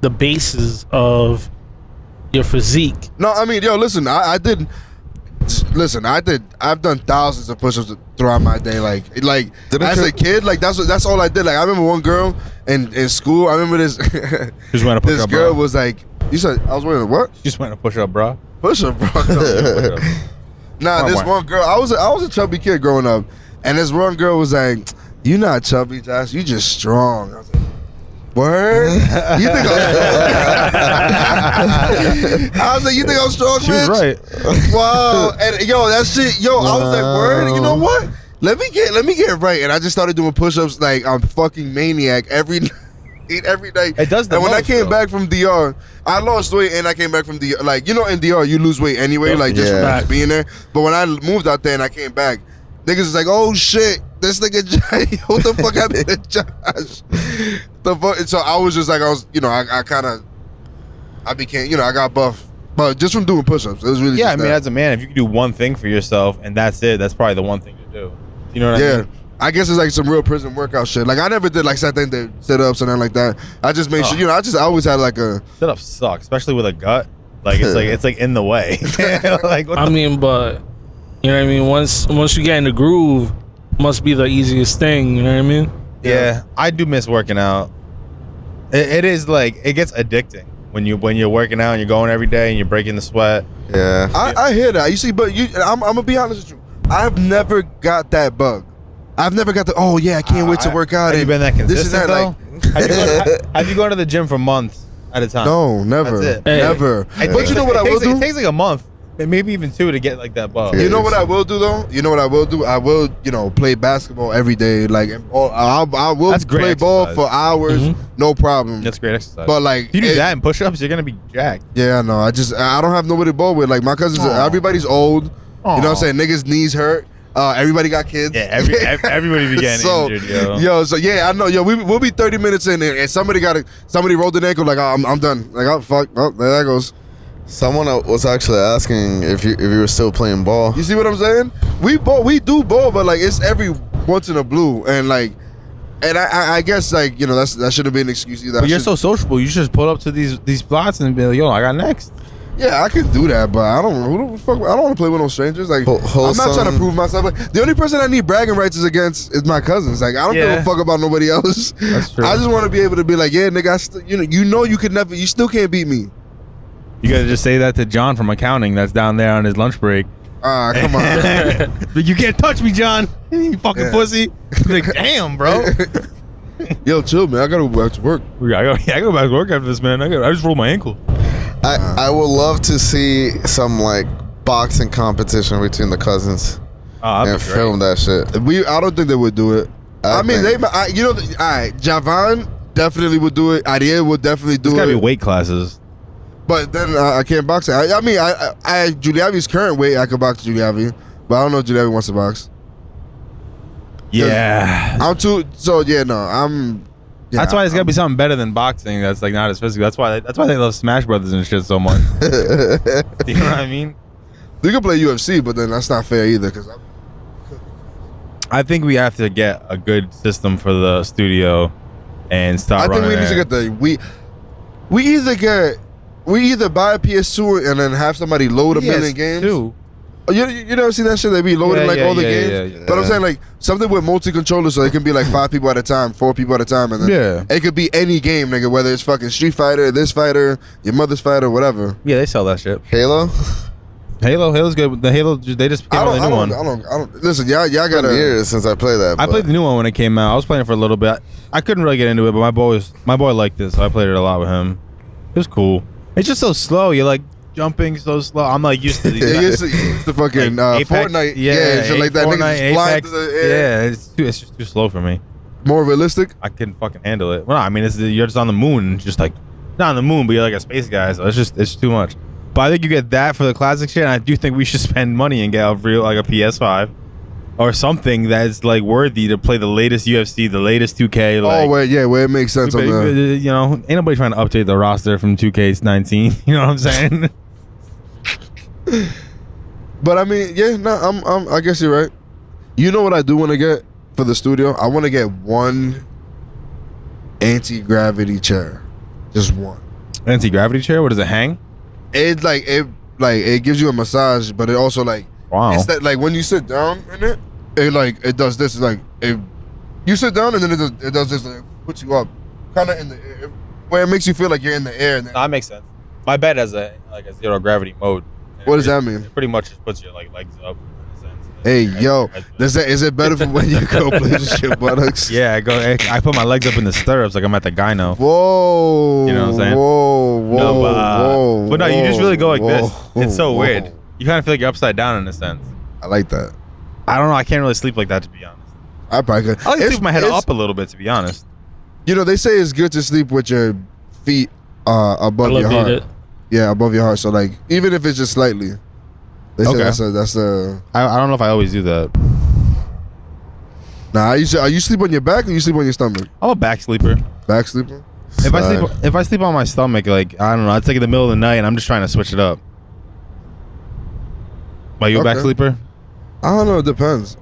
Speaker 3: bases of your physique.
Speaker 2: No, I mean, yo, listen, I've done thousands of push-ups throughout my day. Like as a kid, like that's all I did. Like I remember one girl in school. I remember this.
Speaker 1: Just went to push
Speaker 2: this
Speaker 1: up,
Speaker 2: girl
Speaker 1: bro.
Speaker 2: was like, you said I was wearing a what?
Speaker 1: Just went to push up, bro.
Speaker 2: Push up, bro. Nah, this one girl. I was a chubby kid growing up, and this one girl was like, "You not chubby, Josh. You just strong." I was like, word? You think I was like, you think I'm strong,
Speaker 1: She
Speaker 2: bitch?
Speaker 1: was right.
Speaker 2: Wow. And yo, that shit, I was like, word? You know what? Let me get right. And I just started doing push-ups like I'm fucking maniac every night. Every day.
Speaker 1: It does the
Speaker 2: And when I
Speaker 1: most,
Speaker 2: came
Speaker 1: though.
Speaker 2: back from DR, I lost weight and I came back from DR. Like, in DR, you lose weight anyway, like just from just being there. But when I moved out there and I came back, niggas was like, oh shit, this nigga Josh, what the fuck happened to Josh? The fuck? So I was just like, I became, I got buff. But just from doing push-ups, it was really
Speaker 1: Yeah, I
Speaker 2: just
Speaker 1: mean,
Speaker 2: that.
Speaker 1: as a man, if you can do one thing for yourself and that's it, that's probably the one thing to do. You know what I mean?
Speaker 2: I guess it's like some real prison workout shit. Like I never did like sit-ups and nothing like that. I just made sure, I always had like a.
Speaker 1: Sit-ups suck, especially with a gut. Like it's like in the way. Like what
Speaker 3: I mean, but you know what I mean. Once you get in the groove, must be the easiest thing. You know what I mean?
Speaker 1: Yeah, I do miss working out. It is like it gets addicting when you're working out and you're going every day and you're breaking the sweat.
Speaker 4: Yeah.
Speaker 2: I hear that. You see, but I'm gonna be honest with you. I've never got that bug. I've never got the I can't wait to work out.
Speaker 1: Have you been that
Speaker 2: this
Speaker 1: consistent
Speaker 2: and that,
Speaker 1: though? Have you gone to the gym for months at a time?
Speaker 2: No, never.
Speaker 1: That's it.
Speaker 2: Never. But you know what I will do?
Speaker 1: It takes like a month, maybe even 2 to get like that bug.
Speaker 2: You know what I will do though? I will, play basketball every day. Like, I will
Speaker 1: That's great
Speaker 2: play ball
Speaker 1: exercise.
Speaker 2: for hours, no problem.
Speaker 1: That's great exercise.
Speaker 2: But like,
Speaker 1: if you do that and push-ups, you're gonna be jacked.
Speaker 2: Yeah, no, I don't have nobody to ball with. Like my cousins, everybody's old. You know what I'm saying? Niggas' knees hurt. Everybody got kids.
Speaker 1: Yeah, everybody be getting injured, yo.
Speaker 2: So yeah, I know, yo. We'll be 30 minutes in, and somebody rolled an ankle. Like, I'm done. Like, oh fuck, oh there that goes.
Speaker 4: Someone was actually asking if you were still playing ball.
Speaker 2: You see what I'm saying? We do ball, but like it's every once in a blue, and like, and I guess like that shouldn't be an excuse either.
Speaker 1: But you're so sociable. You should just pull up to these spots and be like, yo, I got next.
Speaker 2: Yeah, I can do that, but I don't. Who the fuck? I don't want to play with no strangers. Like, I'm not trying to prove myself. Like, the only person I need bragging rights is against is my cousins. Like, I don't give a fuck about nobody else.
Speaker 1: That's true.
Speaker 2: I just want to be able to be like, yeah, nigga, you could never, you still can't beat me.
Speaker 1: You gotta just say that to John from accounting that's down there on his lunch break.
Speaker 2: Come on.
Speaker 1: But you can't touch me, John. You fucking pussy. Like, damn, bro.
Speaker 2: Yo, chill, man. I gotta go back to work.
Speaker 1: I go back to work after this, man. I just rolled my ankle.
Speaker 4: I would love to see some like boxing competition between the cousins and film that shit.
Speaker 2: I don't think they would do it. All right, Javon definitely would do it. Ariel would definitely do it.
Speaker 1: There's gotta be weight classes.
Speaker 2: But then I can't box it. I mean, Juliavi's current weight, I could box Juliavi, but I don't know if Juliavi wants to box.
Speaker 1: Yeah.
Speaker 2: I'm too. So yeah, no, I'm. Yeah,
Speaker 1: That's why it's gotta be something better than boxing. That's like not as physical. That's why they love Smash Brothers and shit so much. You know what I mean?
Speaker 2: You can play UFC, but then that's not fair either. Because
Speaker 1: I think we have to get a good system for the studio and start.
Speaker 2: I think we need to get we either buy a PS2 and then have somebody load a million games.
Speaker 1: Too.
Speaker 2: You never seen that shit? They be loading all the games.
Speaker 1: Yeah.
Speaker 2: But I'm saying like something with multi-controllers, so it can be like 5 people at a time, 4 people at a time, and then it could be any game, nigga. Whether it's fucking Street Fighter, this fighter, your mother's fighter, whatever.
Speaker 1: Yeah, they sell that shit.
Speaker 4: Halo's
Speaker 1: good. The Halo, they just came out with a new one.
Speaker 2: I don't. Listen, y'all gotta.
Speaker 4: Years since I played that.
Speaker 1: I played the new one when it came out. I was playing it for a little bit. I couldn't really get into it, but my boy liked this, so I played it a lot with him. It was cool. It's just so slow. You're like jumping so slow. I'm like used to these.
Speaker 2: Used to fucking
Speaker 1: like
Speaker 2: Fortnite. Shit like that.
Speaker 1: Fortnite,
Speaker 2: Niggas flying
Speaker 1: Apex.
Speaker 2: through the air.
Speaker 1: Yeah, it's just too slow for me.
Speaker 2: More realistic.
Speaker 1: I couldn't fucking handle it. Well, I mean, you're just on the moon, just like not on the moon, but you're like a space guy, so it's too much. But I think you get that for the classic shit, and I do think we should spend money and get a real like a PS5 or something that's like worthy to play the latest UFC, the latest 2K. Like,
Speaker 2: where it makes sense.
Speaker 1: you know, ain't nobody trying to update the roster from 2K19. You know what I'm saying?
Speaker 2: But I mean, I guess you're right. You know what I do want to get for the studio? I want to get one anti-gravity chair, just one.
Speaker 1: Anti-gravity chair? What does it hang?
Speaker 2: It gives you a massage, but it also like it's that like when you sit down in it, it does this. It's like you sit down and then it does this, like, puts you up, kind of in the air, where it makes you feel like you're in the air.
Speaker 1: That makes sense. My bed has a zero gravity mode.
Speaker 2: What does that mean?
Speaker 1: It pretty much just puts your like legs up.
Speaker 2: Hey, yo, is it better for when you go play with your buttocks?
Speaker 1: Yeah, I put my legs up in the stirrups like I'm at the gyno.
Speaker 2: Whoa.
Speaker 1: You know what I'm saying?
Speaker 2: Whoa.
Speaker 1: But no, you just really go like this. It's so weird. You kind of feel like you're upside down in a sense.
Speaker 2: I like that.
Speaker 1: I don't know. I can't really sleep like that, to be honest.
Speaker 2: I probably could.
Speaker 1: I like to sleep my head up a little bit, to be honest.
Speaker 2: You know, they say it's good to sleep with your feet above your heart. Yeah, above your heart. So like, even if it's just slightly. They say that's a.
Speaker 1: I don't know if I always do that.
Speaker 2: Nah, are you sleep on your back or you sleep on your stomach?
Speaker 1: I'm a back sleeper.
Speaker 2: Back sleeper.
Speaker 1: If I sleep on my stomach, like I don't know, it's like in the middle of the night and I'm just trying to switch it up. Are you a back sleeper?
Speaker 2: I don't know. It depends.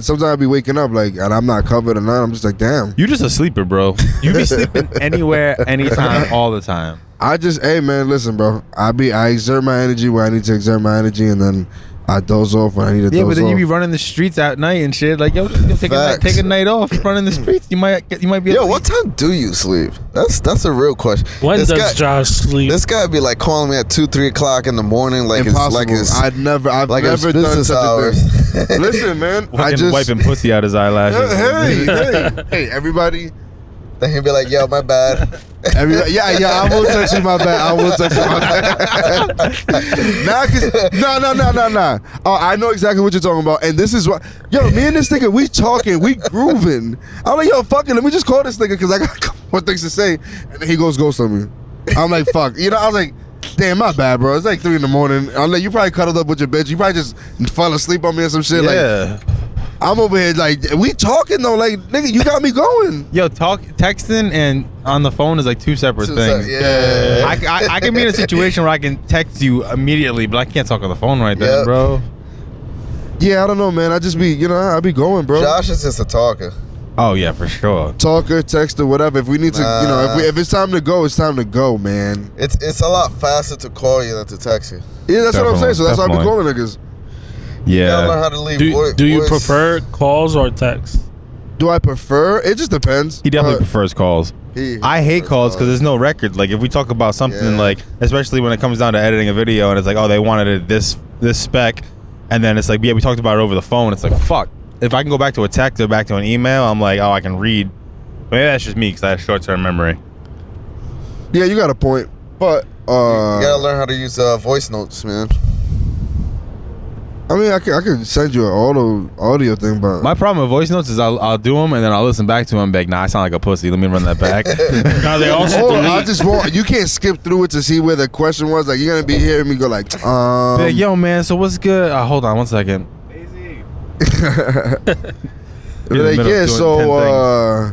Speaker 2: Sometimes I'll be waking up like, and I'm not covered or not. I'm just like, damn.
Speaker 1: You're just a sleeper, bro. You be sleeping anywhere, anytime, all the time.
Speaker 2: Hey man, listen, bro. I exert my energy where I need to exert my energy, and then I doze off when I need to doze off.
Speaker 1: Yeah, but then you be running the streets at night and shit. Like, yo, take a night off running the streets. You might be.
Speaker 4: Yo, what time do you sleep? That's a real question.
Speaker 3: When does Josh sleep?
Speaker 4: This guy be like calling me at 2-3 o'clock in the morning, like
Speaker 2: impossible.
Speaker 4: I've
Speaker 2: never done such a thing. Listen, man, I just
Speaker 1: wiping pussy out his eyelashes.
Speaker 2: Hey, everybody.
Speaker 4: Then he'll be like, yo, my bad.
Speaker 2: I will touch you, my bad. I will touch you, my bad. Nah. Oh, I know exactly what you're talking about. And this is what, yo, me and this nigga, we talking, we grooving. I'm like, yo, fuck it, let me just call this nigga because I got a couple more things to say. And then he goes ghost on me. I'm like, fuck. You know, I was like, damn, my bad, bro. It's like 3 in the morning. I'm like, you probably cuddled up with your bitch. You probably just fell asleep on me or some shit.
Speaker 1: Yeah.
Speaker 2: Like, I'm over here like, we talking though, like, nigga, you got me going.
Speaker 1: Yo, texting and on the phone is like two separate things.
Speaker 4: Yeah.
Speaker 1: I can be in a situation where I can text you immediately, but I can't talk on the phone right there, bro.
Speaker 2: Yeah, I don't know, man. I just be, I be going, bro.
Speaker 4: Josh is just a talker.
Speaker 1: Oh yeah, for sure.
Speaker 2: Talker, texter, whatever. If we need to, if it's time to go, it's time to go, man.
Speaker 4: It's a lot faster to call you than to text you.
Speaker 2: Yeah, that's what I'm saying. So that's why I be calling niggas.
Speaker 4: You
Speaker 1: Yeah.
Speaker 4: gotta learn how to leave
Speaker 3: do you prefer calls or texts?
Speaker 2: Do I prefer? It just depends.
Speaker 1: He definitely prefers calls. I hate calls because there's no record. Like if we talk about something like, especially when it comes down to editing a video and it's like, oh, they wanted it this spec, and then it's like, yeah, we talked about it over the phone. It's like, fuck. If I can go back to a text or back to an email, I'm like, oh, I can read. Maybe that's just me because I have short-term memory.
Speaker 2: Yeah, you got a point, but
Speaker 4: you gotta learn how to use voice notes, man.
Speaker 2: I mean, I can send you an audio thing, but
Speaker 1: My problem with voice notes is I'll do them and then I'll listen back to them and be like, nah, I sound like a pussy. Let me run that back.
Speaker 3: Now they also
Speaker 2: I just want, you can't skip through it to see where the question was. Like you're gonna be hearing me go like,
Speaker 1: Be like, yo, man, so what's good? Hold on 1 second.
Speaker 2: like, yeah, so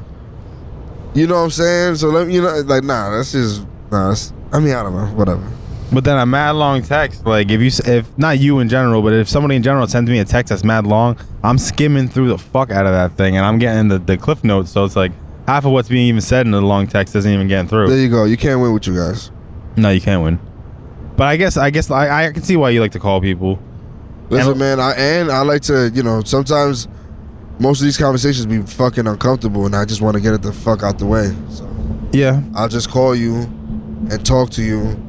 Speaker 2: You know what I'm saying? So let me, like, that's just I mean, I don't know, whatever.
Speaker 1: But then a mad long text, like if not you in general, but if somebody in general sends me a text that's mad long, I'm skimming through the fuck out of that thing, and I'm getting the cliff notes. So it's like half of what's being even said in the long text isn't even getting through.
Speaker 2: There you go. You can't win with you guys.
Speaker 1: No, you can't win. But I guess I can see why you like to call people.
Speaker 2: Listen, man, I like to, sometimes most of these conversations be fucking uncomfortable, and I just want to get it the fuck out the way. So
Speaker 1: Yeah,
Speaker 2: I'll just call you and talk to you.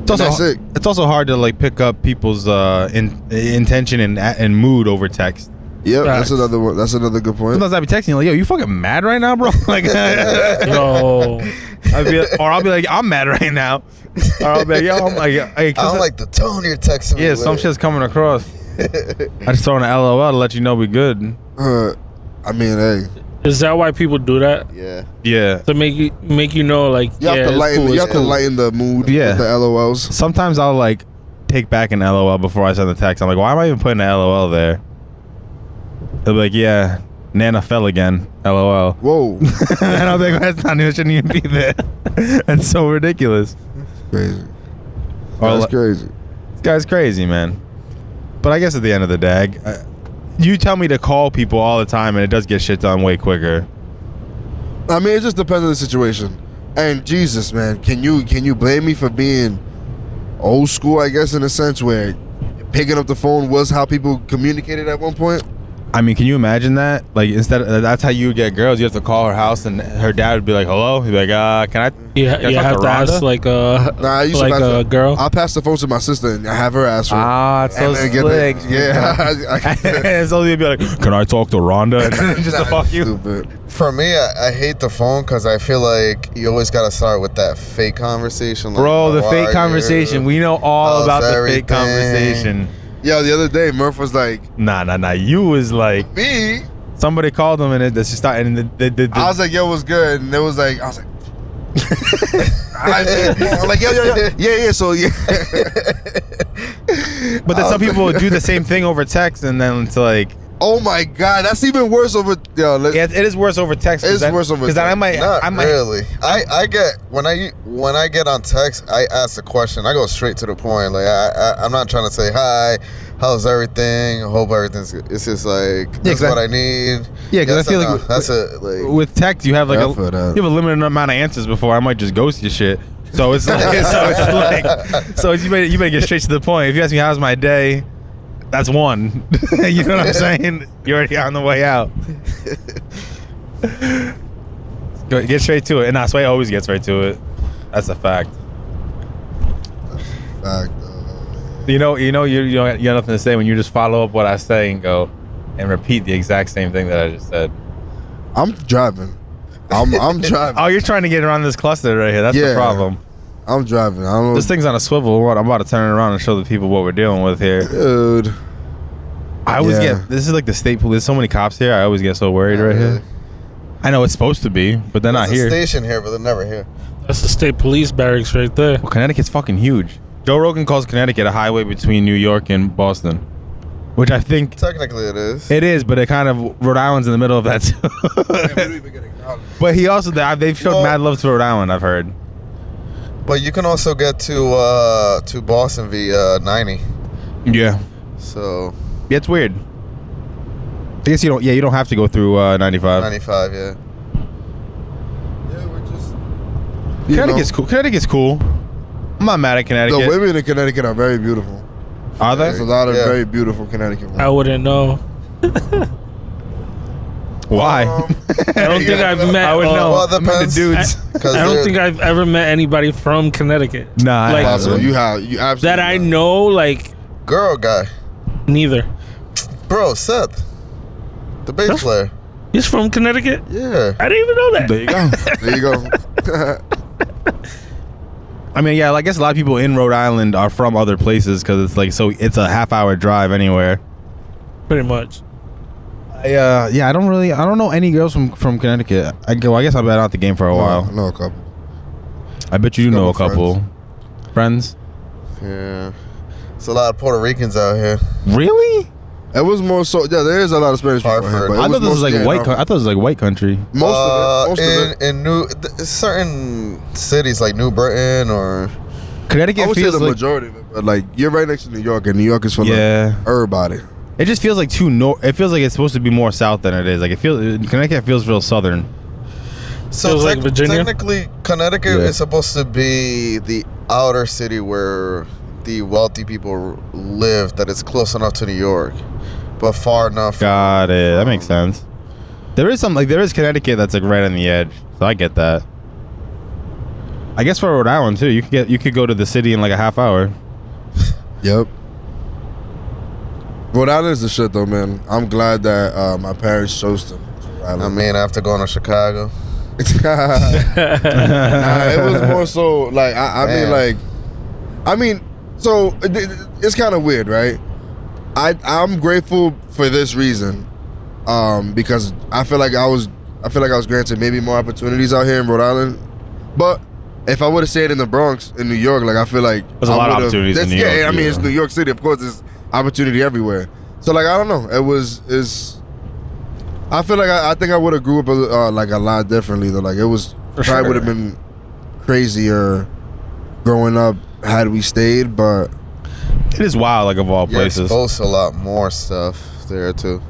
Speaker 1: It's also hard to like pick up people's intention and mood over text.
Speaker 2: Yep, that's another one. That's another good point.
Speaker 1: Sometimes I be texting you like, "Yo, you fucking mad right now, bro?" Like,
Speaker 3: Yo,
Speaker 1: I'll be like, "I'm mad right now," or I'll be like, "Yo, I'm like, hey,
Speaker 4: I don't like the tone you're texting me.
Speaker 1: yeah,
Speaker 4: with.
Speaker 1: some shit's coming across." I just throw in an LOL to let you know we good.
Speaker 2: I mean, hey,
Speaker 3: is that why people do that?
Speaker 4: Yeah.
Speaker 1: Yeah.
Speaker 3: To make you know, like,
Speaker 2: you have to lighten. You have to lighten the mood.
Speaker 1: Yeah.
Speaker 2: With the LOLs.
Speaker 1: Sometimes I'll like take back an LOL before I send the text. I'm like, why am I even putting an LOL there? They'll be like, yeah, Nana fell again. LOL.
Speaker 2: Whoa.
Speaker 1: And I'm like, that's not even, shouldn't even be there. That's so ridiculous.
Speaker 2: Crazy.
Speaker 1: Or
Speaker 2: That's crazy.
Speaker 1: This guy's crazy, man. But I guess at the end of the day, you tell me to call people all the time, and it does get shit done way quicker.
Speaker 2: I mean, it just depends on the situation. And Jesus, man, can you blame me for being old school? I guess in a sense where picking up the phone was how people communicated at one point.
Speaker 1: I mean, can you imagine that? Like, instead of, that's how you get girls. You have to call her house, and her dad would be like, "Hello." He'd be like, "Can I?"
Speaker 3: You
Speaker 1: can I talk
Speaker 3: have to ask like
Speaker 2: I used
Speaker 3: like
Speaker 2: to
Speaker 3: a girl.
Speaker 2: I'll pass the phone to my sister and I have her ask her.
Speaker 1: It's so
Speaker 2: And then
Speaker 1: slick.
Speaker 2: Yeah.
Speaker 1: So you'd be like, "Can I talk to Rhonda?" Just to fuck you.
Speaker 2: Stupid.
Speaker 4: For me, I hate the phone because I feel like you always got to start with that fake conversation. Like,
Speaker 1: Bro, the
Speaker 4: how
Speaker 1: fake
Speaker 4: are
Speaker 1: conversation.
Speaker 4: you?
Speaker 1: We know all
Speaker 4: How's
Speaker 1: about the
Speaker 4: everything?
Speaker 1: fake conversation.
Speaker 2: Yo, the other day Murph was like,
Speaker 1: Nah. You was like,
Speaker 2: me?
Speaker 1: somebody called him, and it just started. And
Speaker 2: I was like, yo, what's good? And it was like, I was like, I'm like, yo, yeah, so yeah.
Speaker 1: But then some people do the same thing over text, and then it's like,
Speaker 2: Oh my God, that's even worse over. Yo,
Speaker 1: yeah, it is worse over text.
Speaker 2: It's worse over
Speaker 1: because then
Speaker 2: text.
Speaker 1: I might.
Speaker 4: Really. I get when I get on text, I ask a question. I go straight to the point. Like I'm not trying to say hi, how's everything? Hope everything's. It's just like this is what I need.
Speaker 1: Yeah, because
Speaker 4: Yes
Speaker 1: I feel
Speaker 4: or no?
Speaker 1: like
Speaker 4: that's it. Like
Speaker 1: with text you have like
Speaker 2: Yeah, I feel that.
Speaker 1: you have a limited amount of answers before I might just ghost your shit. So it's like you better get straight to the point. If you ask me how's my day, that's one. You know what I'm saying? You're already on the way out. Get straight to it, and Sway always gets right to it. That's a fact. You know, you have nothing to say when you just follow up what I say and go and repeat the exact same thing that I just said.
Speaker 2: I'm driving. I'm driving.
Speaker 1: Oh, you're trying to get around this cluster right here. That's the problem.
Speaker 2: I'm driving. I don't know.
Speaker 1: This thing's on a swivel. What? I'm about to turn it around and show the people what we're dealing with here.
Speaker 2: Dude.
Speaker 1: I always get, this is like the state police. There's so many cops here. I always get so worried right here. I know it's supposed to be, but they're not here.
Speaker 4: There's a station here, but they're never here.
Speaker 3: That's the state police barracks right there.
Speaker 1: Well, Connecticut's fucking huge. Joe Rogan calls Connecticut a highway between New York and Boston, which I think
Speaker 4: Technically, it is.
Speaker 1: it is, but it kind of, Rhode Island's in the middle of that too. But he also, they've showed mad love to Rhode Island, I've heard.
Speaker 4: But you can also get to Boston via 90.
Speaker 1: Yeah.
Speaker 4: So
Speaker 1: Yeah, it's weird. I guess you don't have to go through 95.
Speaker 4: 95, yeah.
Speaker 2: Yeah, we're just.
Speaker 1: Connecticut's cool. Connecticut's cool. I'm not mad at Connecticut.
Speaker 2: The women in Connecticut are very beautiful.
Speaker 1: Are they?
Speaker 2: There's a lot of very beautiful Connecticut women.
Speaker 3: I wouldn't know.
Speaker 1: Why?
Speaker 3: I don't think I've met.
Speaker 1: I would know.
Speaker 4: Well, it
Speaker 1: I'm into
Speaker 4: depends.
Speaker 1: dudes.
Speaker 3: I don't think I've ever met anybody from Connecticut.
Speaker 1: Nah,
Speaker 3: Like,
Speaker 1: I
Speaker 2: Possible.
Speaker 1: haven't.
Speaker 2: You absolutely
Speaker 3: That I know, like,
Speaker 4: girl guy.
Speaker 3: neither.
Speaker 4: Bro, Seth. The bass player.
Speaker 3: He's from Connecticut?
Speaker 4: Yeah.
Speaker 3: I didn't even know that.
Speaker 1: There you go.
Speaker 2: There you go.
Speaker 1: I mean, yeah, I guess a lot of people in Rhode Island are from other places because it's like, so it's a half-hour drive anywhere.
Speaker 3: Pretty much.
Speaker 1: I don't know any girls from Connecticut. I guess I've been out the game for a while.
Speaker 2: I know a couple.
Speaker 1: I bet you know a
Speaker 2: Couple
Speaker 1: couple friends.
Speaker 4: Yeah. There's a lot of Puerto Ricans out here.
Speaker 1: Really?
Speaker 2: It was more so. Yeah, there is a lot of Spanish people here, but
Speaker 1: I thought this was like white. I thought it was like white country.
Speaker 2: Most of it.
Speaker 4: In certain cities like New Britain or
Speaker 1: Connecticut
Speaker 2: I would say
Speaker 1: feels
Speaker 2: the
Speaker 1: like
Speaker 2: majority of it, but like you're right next to New York, and New York is for
Speaker 1: Yeah.
Speaker 2: like everybody.
Speaker 1: it just feels like too north. It feels like it's supposed to be more south than it is. Like Connecticut feels real southern.
Speaker 4: so
Speaker 3: Feels like Virginia?
Speaker 4: technically Connecticut
Speaker 1: Yeah.
Speaker 4: is supposed to be the outer city where the wealthy people live, that it's close enough to New York, but far enough.
Speaker 1: Got it. That makes sense. There is there is Connecticut that's like right on the edge, so I get that. I guess for Rhode Island too, you could go to the city in like a half hour.
Speaker 2: Yep. Rhode Island is the shit though, man. I'm glad that my parents chose to Rhode
Speaker 4: I
Speaker 2: Island.
Speaker 4: mean, after going to Chicago,
Speaker 2: Nah, it was more so like so it's kind of weird, right? I'm grateful for this reason, because I feel like I was granted maybe more opportunities out here in Rhode Island, but if I would have stayed in the Bronx in New York, like I feel like
Speaker 1: There's a lot of opportunities in New York.
Speaker 2: Yeah, I mean it's New York City, of course. There's opportunity everywhere. So like I don't know, I feel like I think I would have grew up like a lot differently though. Like it was
Speaker 1: For
Speaker 2: probably
Speaker 1: sure.
Speaker 2: would have been crazier growing up had we stayed, but
Speaker 1: It is wild, like of all
Speaker 4: you're
Speaker 1: places.
Speaker 4: exposed to a lot more stuff there too.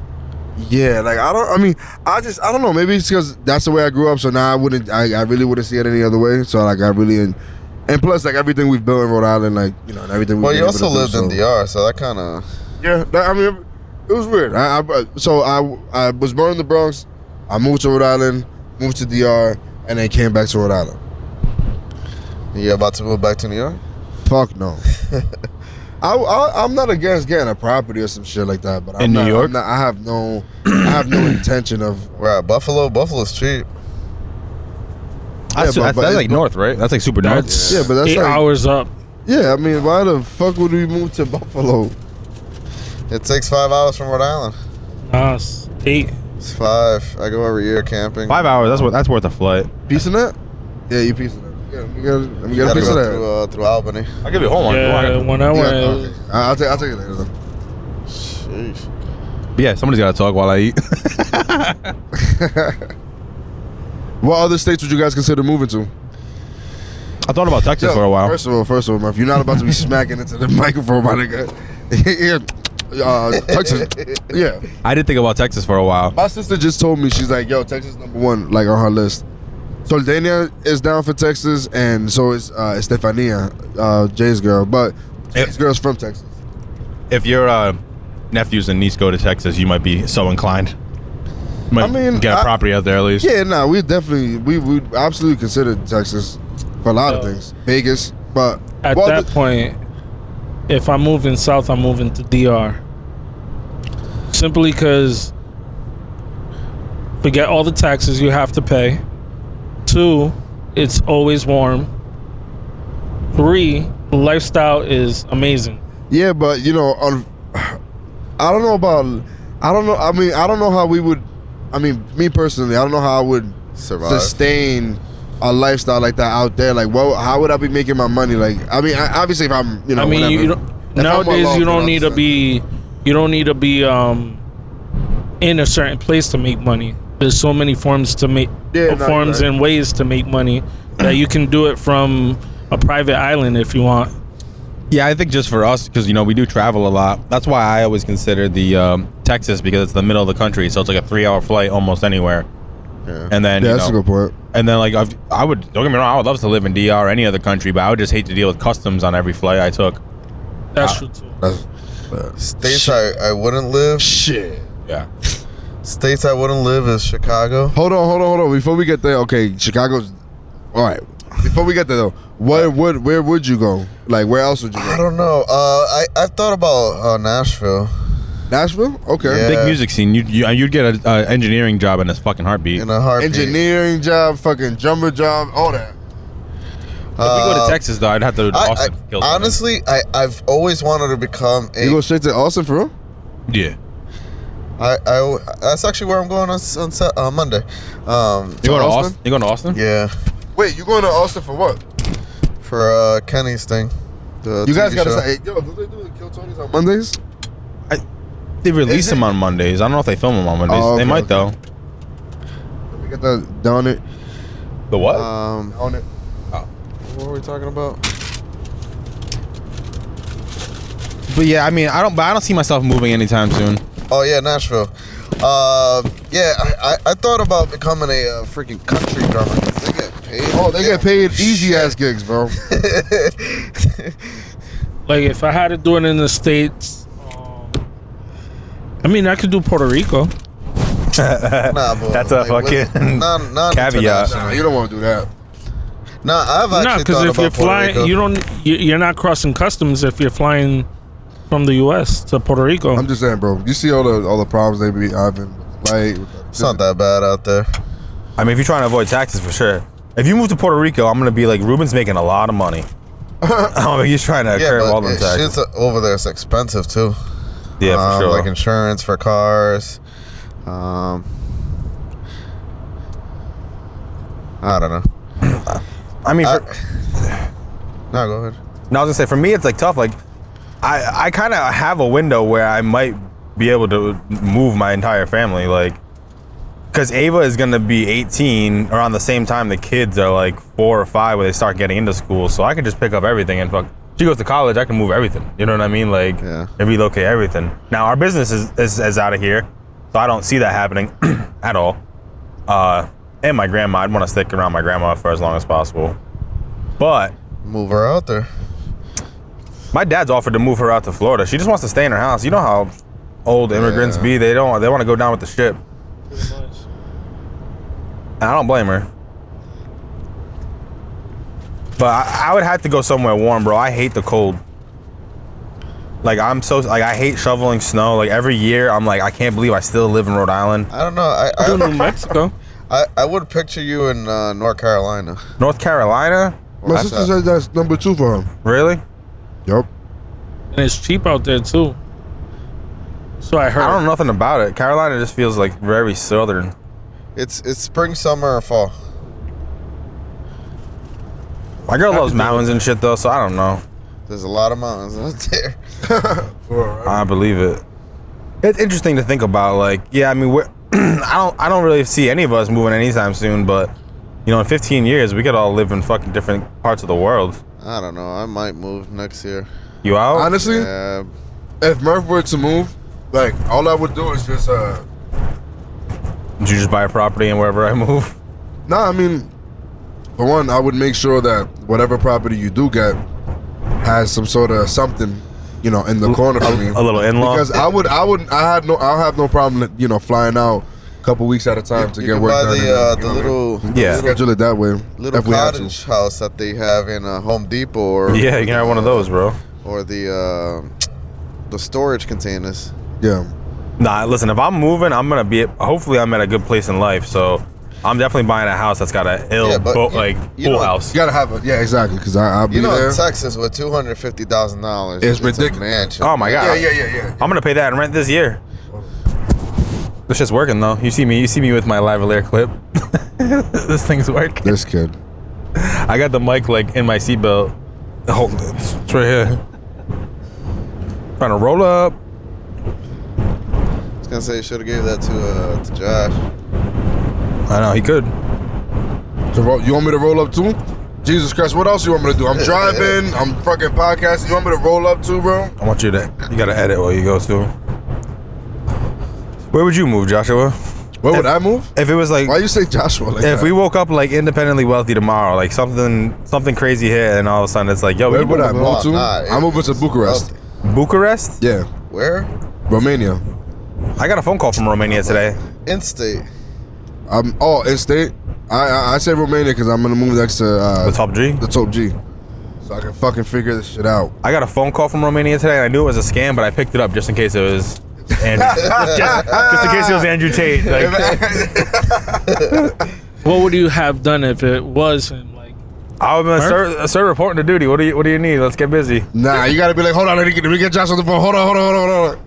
Speaker 2: yeah, like I don't know. Maybe it's because that's the way I grew up. So now I really wouldn't see it any other way. So like I really, and plus like everything we've built in Rhode Island, like and everything.
Speaker 4: Well,
Speaker 2: we've
Speaker 4: you
Speaker 2: been
Speaker 4: also
Speaker 2: able to
Speaker 4: lived
Speaker 2: do,
Speaker 4: in
Speaker 2: so.
Speaker 4: DR, so that kind of.
Speaker 2: Yeah, I mean, it was weird. I was born in the Bronx. I moved to Rhode Island, moved to DR, and then came back to Rhode Island.
Speaker 4: You about to move back to New York?
Speaker 2: Fuck no. I'm not against getting a property or some shit like that, but
Speaker 1: In New York?
Speaker 2: I have no intention of.
Speaker 4: We're at Buffalo. Buffalo's cheap.
Speaker 1: That's,
Speaker 2: Yeah,
Speaker 1: that's,
Speaker 2: but
Speaker 1: that's
Speaker 2: it's-
Speaker 1: like north, right? That's like super north.
Speaker 3: That's
Speaker 2: Yeah, but that's
Speaker 3: 8
Speaker 2: like-
Speaker 3: hours up.
Speaker 2: Yeah, I mean, why the fuck would we move to Buffalo?
Speaker 4: It takes 5 hours from Rhode Island.
Speaker 3: Nah, it's 8.
Speaker 4: It's 5. I go every year camping.
Speaker 1: 5 hours. That's worth a flight.
Speaker 2: Piece of that? Yeah, you piece of that. Yeah, let me
Speaker 4: You
Speaker 2: get a
Speaker 4: gotta
Speaker 2: piece of
Speaker 4: go
Speaker 2: that.
Speaker 4: through Albany.
Speaker 1: I'll give you a whole one.
Speaker 3: Yeah, when I
Speaker 2: Yeah,
Speaker 3: went,
Speaker 2: okay. I'll take it later then.
Speaker 4: Sheesh.
Speaker 1: Yeah, somebody's got to talk while I eat.
Speaker 2: What other states would you guys consider moving to?
Speaker 1: I thought about Texas
Speaker 2: Yo,
Speaker 1: for a while.
Speaker 2: First of all, Murph, you're not about to be smacking into the microphone, my nigga. Yeah, Texas. Yeah,
Speaker 1: I did think about Texas for a while.
Speaker 2: my sister just told me, she's like, yo, Texas #1, like on her list. Soldania is down for Texas, and so is Estefania, Jay's girl. But Jay's girl's from Texas.
Speaker 1: If your nephews and niece go to Texas, you might be so inclined. You might
Speaker 2: I mean,
Speaker 1: get a property out there at least.
Speaker 2: Yeah, nah, we absolutely consider Texas for a lot of things. Vegas, but
Speaker 3: at that point, if I'm moving south, I'm moving to DR. Simply because forget all the taxes you have to pay. 2, it's always warm. 3, the lifestyle is amazing.
Speaker 2: yeah, but I don't know. I mean, I don't know how we would. I mean, me personally, I don't know how I would
Speaker 4: Survive.
Speaker 2: sustain a lifestyle like that out there. Like, how would I be making my money? Like, I mean, obviously, if I'm,
Speaker 3: I mean,
Speaker 2: whatever.
Speaker 3: you don't,
Speaker 2: If I'm
Speaker 3: nowadays
Speaker 2: alone,
Speaker 3: you don't need to
Speaker 2: understand.
Speaker 3: be, you don't need to be in a certain place to make money. There's so many forms to make,
Speaker 2: Yeah, no,
Speaker 3: forms
Speaker 2: right.
Speaker 3: and ways to make money that you can do it from a private island if you want.
Speaker 1: Yeah, I think just for us, because we do travel a lot. That's why I always consider the Texas, because it's the middle of the country, so it's like a 3-hour flight almost anywhere.
Speaker 4: Yeah.
Speaker 1: And then
Speaker 2: Yeah, that's a good point.
Speaker 1: and then like I would, don't get me wrong, I would love to live in DR or any other country, but I would just hate to deal with customs on every flight I took.
Speaker 3: That's true too.
Speaker 4: States I wouldn't live.
Speaker 2: Shit.
Speaker 1: Yeah.
Speaker 4: States I wouldn't live is Chicago.
Speaker 2: Hold on. Before we get there, okay, Chicago's. All right. Before we get there though, where would you go? Like, where else would you
Speaker 4: I
Speaker 2: go?
Speaker 4: don't know. I've thought about Nashville
Speaker 2: Nashville. Okay.
Speaker 4: Yeah.
Speaker 1: Big music scene. You'd get an engineering job in this fucking heartbeat.
Speaker 4: in a heartbeat.
Speaker 2: Engineering job, fucking drummer job, all that.
Speaker 1: If we go to Texas, though, I'd have to Austin. kill somebody.
Speaker 4: Honestly, I've always wanted to become
Speaker 2: You go straight to Austin for real?
Speaker 1: Yeah.
Speaker 4: That's actually where I'm going on Monday.
Speaker 1: You going to
Speaker 2: Austin?
Speaker 1: Austin? You going to Austin?
Speaker 4: Yeah,
Speaker 2: Wait, you going to Austin for what?
Speaker 4: for Kenny's thing. The
Speaker 2: You guys
Speaker 4: TV
Speaker 2: gotta
Speaker 4: show.
Speaker 2: say, hey, yo, do they do the Kill Tonys on Mondays?
Speaker 1: they release them on Mondays. I don't know if they film them on Mondays.
Speaker 2: Oh, okay,
Speaker 1: they might though.
Speaker 2: Let me get the down it.
Speaker 1: The what?
Speaker 2: On it.
Speaker 4: What were we talking about?
Speaker 1: But yeah, I mean, I don't see myself moving anytime soon.
Speaker 4: Oh yeah, Nashville. Yeah, I thought about becoming a freaking country drummer. They get paid.
Speaker 2: Oh, they get paid easy ass gigs, bro.
Speaker 3: Like if I had to do it in the States, I mean, I could do Puerto Rico.
Speaker 4: Nah, bro.
Speaker 1: That's a fucking caveat.
Speaker 2: Nah, you don't want to do that.
Speaker 4: Nah, I've actually
Speaker 3: No, because
Speaker 4: thought
Speaker 3: if
Speaker 4: about
Speaker 3: you're
Speaker 4: Puerto
Speaker 3: flying,
Speaker 4: Rico.
Speaker 3: you're not crossing customs if you're flying from the U.S. to Puerto Rico.
Speaker 2: I'm just saying, bro. You see all the problems they be having with the flight.
Speaker 4: It's not that bad out there.
Speaker 1: I mean, if you're trying to avoid taxes, for sure. If you move to Puerto Rico, I'm gonna be like, Ruben's making a lot of money. He's trying to curb all them taxes.
Speaker 4: Shit's over there is expensive too.
Speaker 1: Yeah, for sure.
Speaker 4: Like insurance for cars. I don't know.
Speaker 1: I mean,
Speaker 4: No, go ahead.
Speaker 1: no, I was gonna say for me, it's like tough. Like, I kind of have a window where I might be able to move my entire family, like, because Ava is gonna be 18 around the same time the kids are like 4 or 5 when they start getting into school. So I can just pick up everything and fuck. She goes to college, I can move everything. You know what I mean? Like, and relocate everything. Now our business is out of here, so I don't see that happening at all. And my grandma, I'd want to stick around my grandma for as long as possible. But
Speaker 4: move her out there.
Speaker 1: My dad's offered to move her out to Florida. She just wants to stay in her house. You know how old immigrants be. They want to go down with the ship. And I don't blame her. But I would have to go somewhere warm, bro. I hate the cold. Like, I hate shoveling snow. Like, every year, I'm like, I can't believe I still live in Rhode Island.
Speaker 4: I don't know. I
Speaker 3: New Mexico.
Speaker 4: I would picture you in North Carolina.
Speaker 1: North Carolina?
Speaker 2: My sister said that's number 2 for him.
Speaker 1: Really?
Speaker 2: Yep.
Speaker 3: And it's cheap out there too. So I heard.
Speaker 1: I don't know nothing about it. Carolina just feels like very southern.
Speaker 4: It's spring, summer, or fall.
Speaker 1: My girl loves mountains and shit though, so I don't know.
Speaker 4: There's a lot of mountains out there.
Speaker 1: I believe it. It's interesting to think about. Like, yeah, I mean, I don't really see any of us moving anytime soon. But you know, in 15 years, we could all live in fucking different parts of the world.
Speaker 4: I don't know. I might move next year.
Speaker 1: You out?
Speaker 2: Honestly,
Speaker 4: Yeah.
Speaker 2: if Murph were to move, like, all I would do is just
Speaker 1: Would you just buy a property and wherever I move?
Speaker 2: Nah, I mean, for one, I would make sure that whatever property you do get has some sort of something, you know, in the corner for me.
Speaker 1: A little in-law?
Speaker 2: Because I'll have no problem, you know, flying out a couple weeks at a time to
Speaker 4: You
Speaker 2: get
Speaker 4: can
Speaker 2: work
Speaker 4: buy
Speaker 2: done.
Speaker 4: the little
Speaker 2: Schedule it that way.
Speaker 4: little
Speaker 2: if we have to.
Speaker 4: cottage house that they have in Home Depot or
Speaker 1: Yeah, you can have one of those, bro.
Speaker 4: or the storage containers.
Speaker 2: Yeah.
Speaker 1: Nah, listen, if I'm moving, hopefully I'm at a good place in life, so I'm definitely buying a house that's got a pool house.
Speaker 2: You gotta have it. Yeah, exactly. Because I'll be
Speaker 4: You know,
Speaker 2: there.
Speaker 4: in Texas with $250,000,
Speaker 2: It's
Speaker 4: a
Speaker 2: ridiculous.
Speaker 4: mansion.
Speaker 1: Oh my god.
Speaker 2: Yeah.
Speaker 1: I'm gonna pay that in rent this year. This shit's working though. You see me with my lavalier clip. This thing's working.
Speaker 2: This kid.
Speaker 1: I got the mic like in my seatbelt. Hold it. It's right here. Trying to roll up.
Speaker 4: I was gonna say you should have gave that to Josh.
Speaker 1: I know he could.
Speaker 2: You want me to roll up too? Jesus Christ, what else you want me to do? I'm driving, I'm fucking podcasting. You want me to roll up too, bro?
Speaker 1: I want you gotta edit while you go too. Where would you move, Joshua?
Speaker 2: Where would I move?
Speaker 1: If it was like,
Speaker 2: Why you say Joshua like that?
Speaker 1: if we woke up like independently wealthy tomorrow, like something crazy hit, and all of a sudden it's like, yo,
Speaker 2: Where
Speaker 1: we
Speaker 2: would I
Speaker 1: move
Speaker 2: move to?
Speaker 4: Nah,
Speaker 2: I'm moving to Bucharest.
Speaker 1: Bucharest?
Speaker 2: Yeah.
Speaker 4: Where?
Speaker 2: Romania.
Speaker 1: I got a phone call from Romania today.
Speaker 4: In-state.
Speaker 2: In-state? I say Romania because I'm going to move next to
Speaker 1: The top G?
Speaker 2: the top G. So I can fucking figure this shit out.
Speaker 1: I got a phone call from Romania today, and I knew it was a scam, but I picked it up just in case it was Andrew. just in case it was Andrew Tate. Like,
Speaker 3: What would you have done if it was him? Like,
Speaker 1: I was gonna start reporting to duty. What do you need? Let's get busy.
Speaker 2: Nah, you got to be like, hold on, let me get Josh on the phone. Hold on.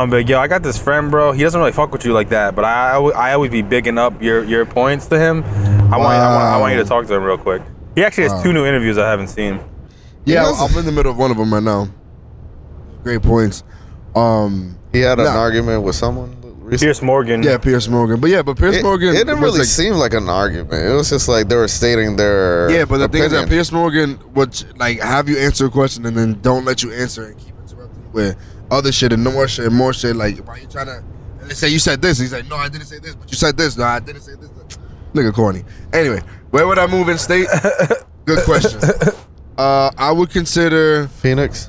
Speaker 1: But yo, I got this friend, bro. He doesn't really fuck with you like that, but I always be bigging up your points to him. I want you to talk to him real quick. He actually has 2 new interviews I haven't seen.
Speaker 2: Yeah, I'm in the middle of one of them right now. Great points.
Speaker 4: He had an
Speaker 2: Nah.
Speaker 4: argument with someone recently.
Speaker 1: Pierce Morgan.
Speaker 2: Yeah, Pierce Morgan. But Pierce Morgan.
Speaker 4: It didn't
Speaker 2: was
Speaker 4: really seem like an argument. It was just like they were stating their
Speaker 2: Yeah, but the thing is that
Speaker 4: opinion.
Speaker 2: Pierce Morgan would like have you answer a question and then don't let you answer and keep interrupting you with other shit and more shit and more shit. Like, why you trying to? And they say you said this. He's like, no, I didn't say this, but you said this. No, I didn't say this. Nigga, corny. Anyway, where would I move in state? Good question. I would consider
Speaker 4: Phoenix.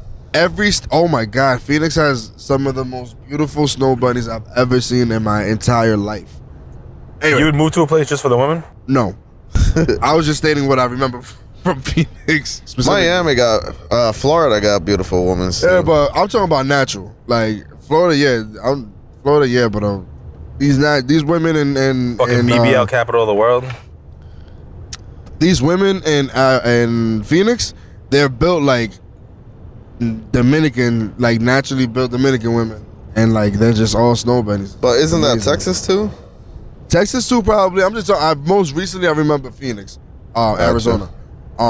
Speaker 2: oh my God, Phoenix has some of the most beautiful snow bunnies I've ever seen in my entire life. Anyway,
Speaker 1: You would move to a place just for the women?
Speaker 2: no, I was just stating what I remember from Phoenix. Specifically.
Speaker 4: Miami got Florida got beautiful women.
Speaker 2: Yeah, but I'm talking about natural. Like Florida, yeah, but these women and
Speaker 1: Fucking BBL capital of the world.
Speaker 2: these women in Phoenix, they're built like Dominican, like naturally built Dominican women, and like they're just all snow bunnies.
Speaker 4: But isn't that
Speaker 2: Amazing.
Speaker 4: Texas too?
Speaker 2: Texas too, probably. I'm just most recently I remember Phoenix, Arizona.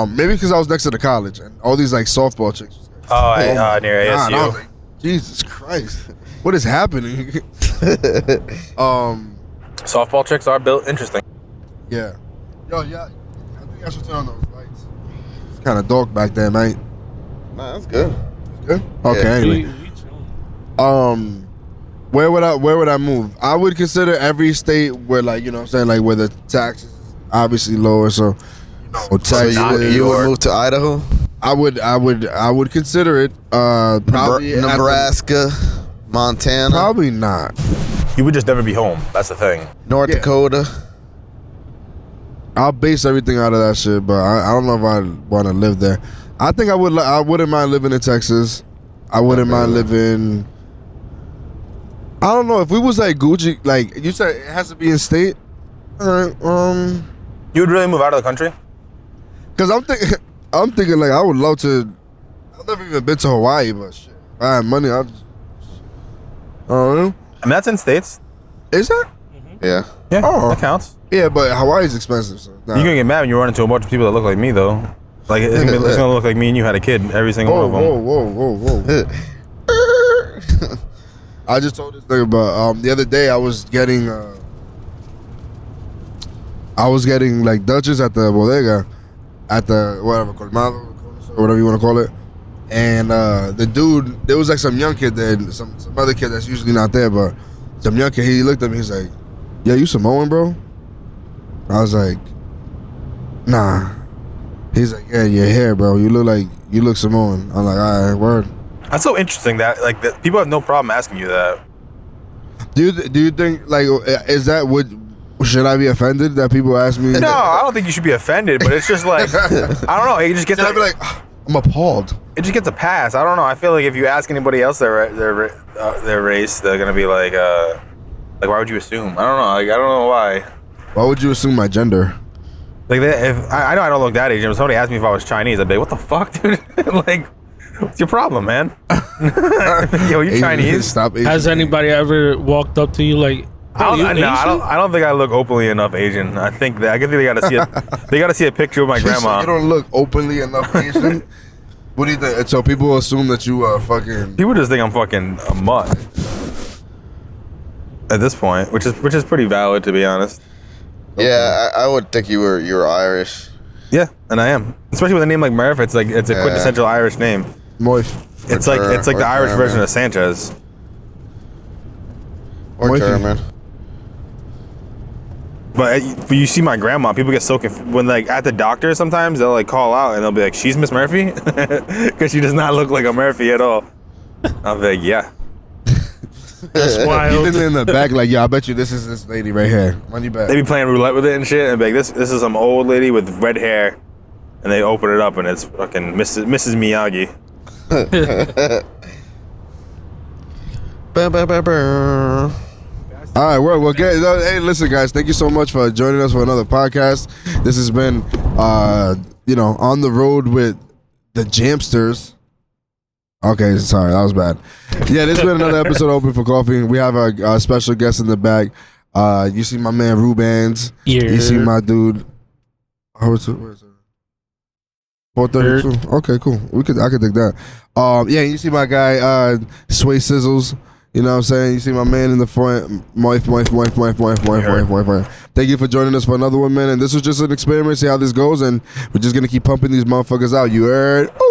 Speaker 2: Maybe because I was next to the college and all these like softball chicks.
Speaker 1: Oh,
Speaker 2: my
Speaker 1: near
Speaker 2: God, I was
Speaker 1: ASU.
Speaker 2: like, Jesus Christ, what is happening?
Speaker 1: Softball chicks are built interesting.
Speaker 2: Yeah. Yo, yeah. I think I should turn on those lights. It's kind of dark back there, mate.
Speaker 4: Nah, that's good.
Speaker 2: Good. Okay.
Speaker 4: Yeah.
Speaker 2: Anyway, where would I move? I would consider every state where, like, you know what I'm saying, like where the taxes is obviously lower. So,
Speaker 4: So
Speaker 2: Texas,
Speaker 4: you would move to Idaho,
Speaker 2: I would consider it. Probably
Speaker 4: Nebraska, Montana,
Speaker 2: Probably not.
Speaker 1: You would just never be home. That's the thing.
Speaker 4: North
Speaker 2: Yeah.
Speaker 4: Dakota.
Speaker 2: I'll base everything out of that shit, but I don't know if I want to live there. I think I would. I wouldn't mind living in Texas. I wouldn't mind living. I don't know if we was like Gucci. Like you said, it has to be in state. All right.
Speaker 1: You would really move out of the country?
Speaker 2: Because I'm thinking like I would love to. I've never even been to Hawaii, but shit, if I had money, I don't know.
Speaker 1: I mean, that's in states.
Speaker 2: Is that?
Speaker 4: Yeah.
Speaker 1: Yeah,
Speaker 2: Oh.
Speaker 1: that counts.
Speaker 2: Yeah, but Hawaii's expensive. So nah.
Speaker 1: You're gonna get mad when you run into a bunch of people that look like me, though. Like it's gonna look like me and you had a kid. Every single
Speaker 2: Whoa,
Speaker 1: one of them.
Speaker 2: whoa. I just told this nigga about the other day I was getting like Dutchess at the bodega at the whatever colmado or whatever you want to call it, and the dude, there was like some young kid there, and some other kid that's usually not there, but some young kid, he looked at me, he's like, "Yeah, you Samoan, bro?" I was like, "Nah." He's like, "Yeah, your hair, bro. You look Samoan." I'm like, "All right, word."
Speaker 1: That's so interesting that like that people have no problem asking you that.
Speaker 2: Do you think like is that what? Should I be offended that people ask me?
Speaker 1: No, I don't think you should be offended, but it's just like I don't know. It just gets.
Speaker 2: Should I be like, I'm appalled.
Speaker 1: It just gets a pass. I don't know. I feel like if you ask anybody else their race, they're gonna be like why would you assume? I don't know. Like I don't know why.
Speaker 2: Why would you assume my gender?
Speaker 1: Like if I know I don't look that Asian. If somebody asked me if I was Chinese, I'd be like, what the fuck, dude? Like, what's your problem, man? Yo, you Chinese?
Speaker 2: Stop Asian.
Speaker 3: Has anybody ever walked up to you like,
Speaker 1: I don't think I look openly enough Asian. I think they gotta see they gotta see a picture of my
Speaker 2: So
Speaker 1: grandma.
Speaker 2: you don't look openly enough Asian. What do you think? So people assume that you are fucking.
Speaker 1: People just think I'm fucking a mutt at this point, which is pretty valid to be honest.
Speaker 4: Yeah, I would think you were Irish.
Speaker 1: Yeah, and I am, especially with a name like Murph. It's like it's a quintessential Irish name.
Speaker 2: Moist.
Speaker 1: It's like the Irish
Speaker 4: German.
Speaker 1: version of Sanchez.
Speaker 4: Or
Speaker 2: Moist.
Speaker 4: German.
Speaker 1: But you see my grandma, people get so confused when like at the doctor. Sometimes they'll like call out and they'll be like, "She's Miss Murphy," because she does not look like a Murphy at all. I'll be like, "Yeah."
Speaker 3: that's
Speaker 2: You
Speaker 3: wild.
Speaker 2: did it in the back, like, yeah, I bet you this is this lady right here. Money back.
Speaker 1: They be playing roulette with it and shit, and be like, "This is some old lady with red hair," and they open it up and it's fucking Mrs. Miyagi.
Speaker 2: All right, well, hey, listen, guys, thank you so much for joining us for another podcast. This has been, on the road with the Jamsters. Okay, sorry, that was bad. Yeah, this has been another episode of Open for Coffee. We have our special guest in the back. You see my man Rubens.
Speaker 3: Yeah.
Speaker 2: You see my dude. Where's it? 432. Okay, cool. I could dig that. Yeah, you see my guy, Sway Sizzles. You know what I'm saying? You see my man in the front, Moif. Thank you for joining us for another one, man. And this was just an experiment, see how this goes, and we're just gonna keep pumping these motherfuckers out. You heard? Ooh.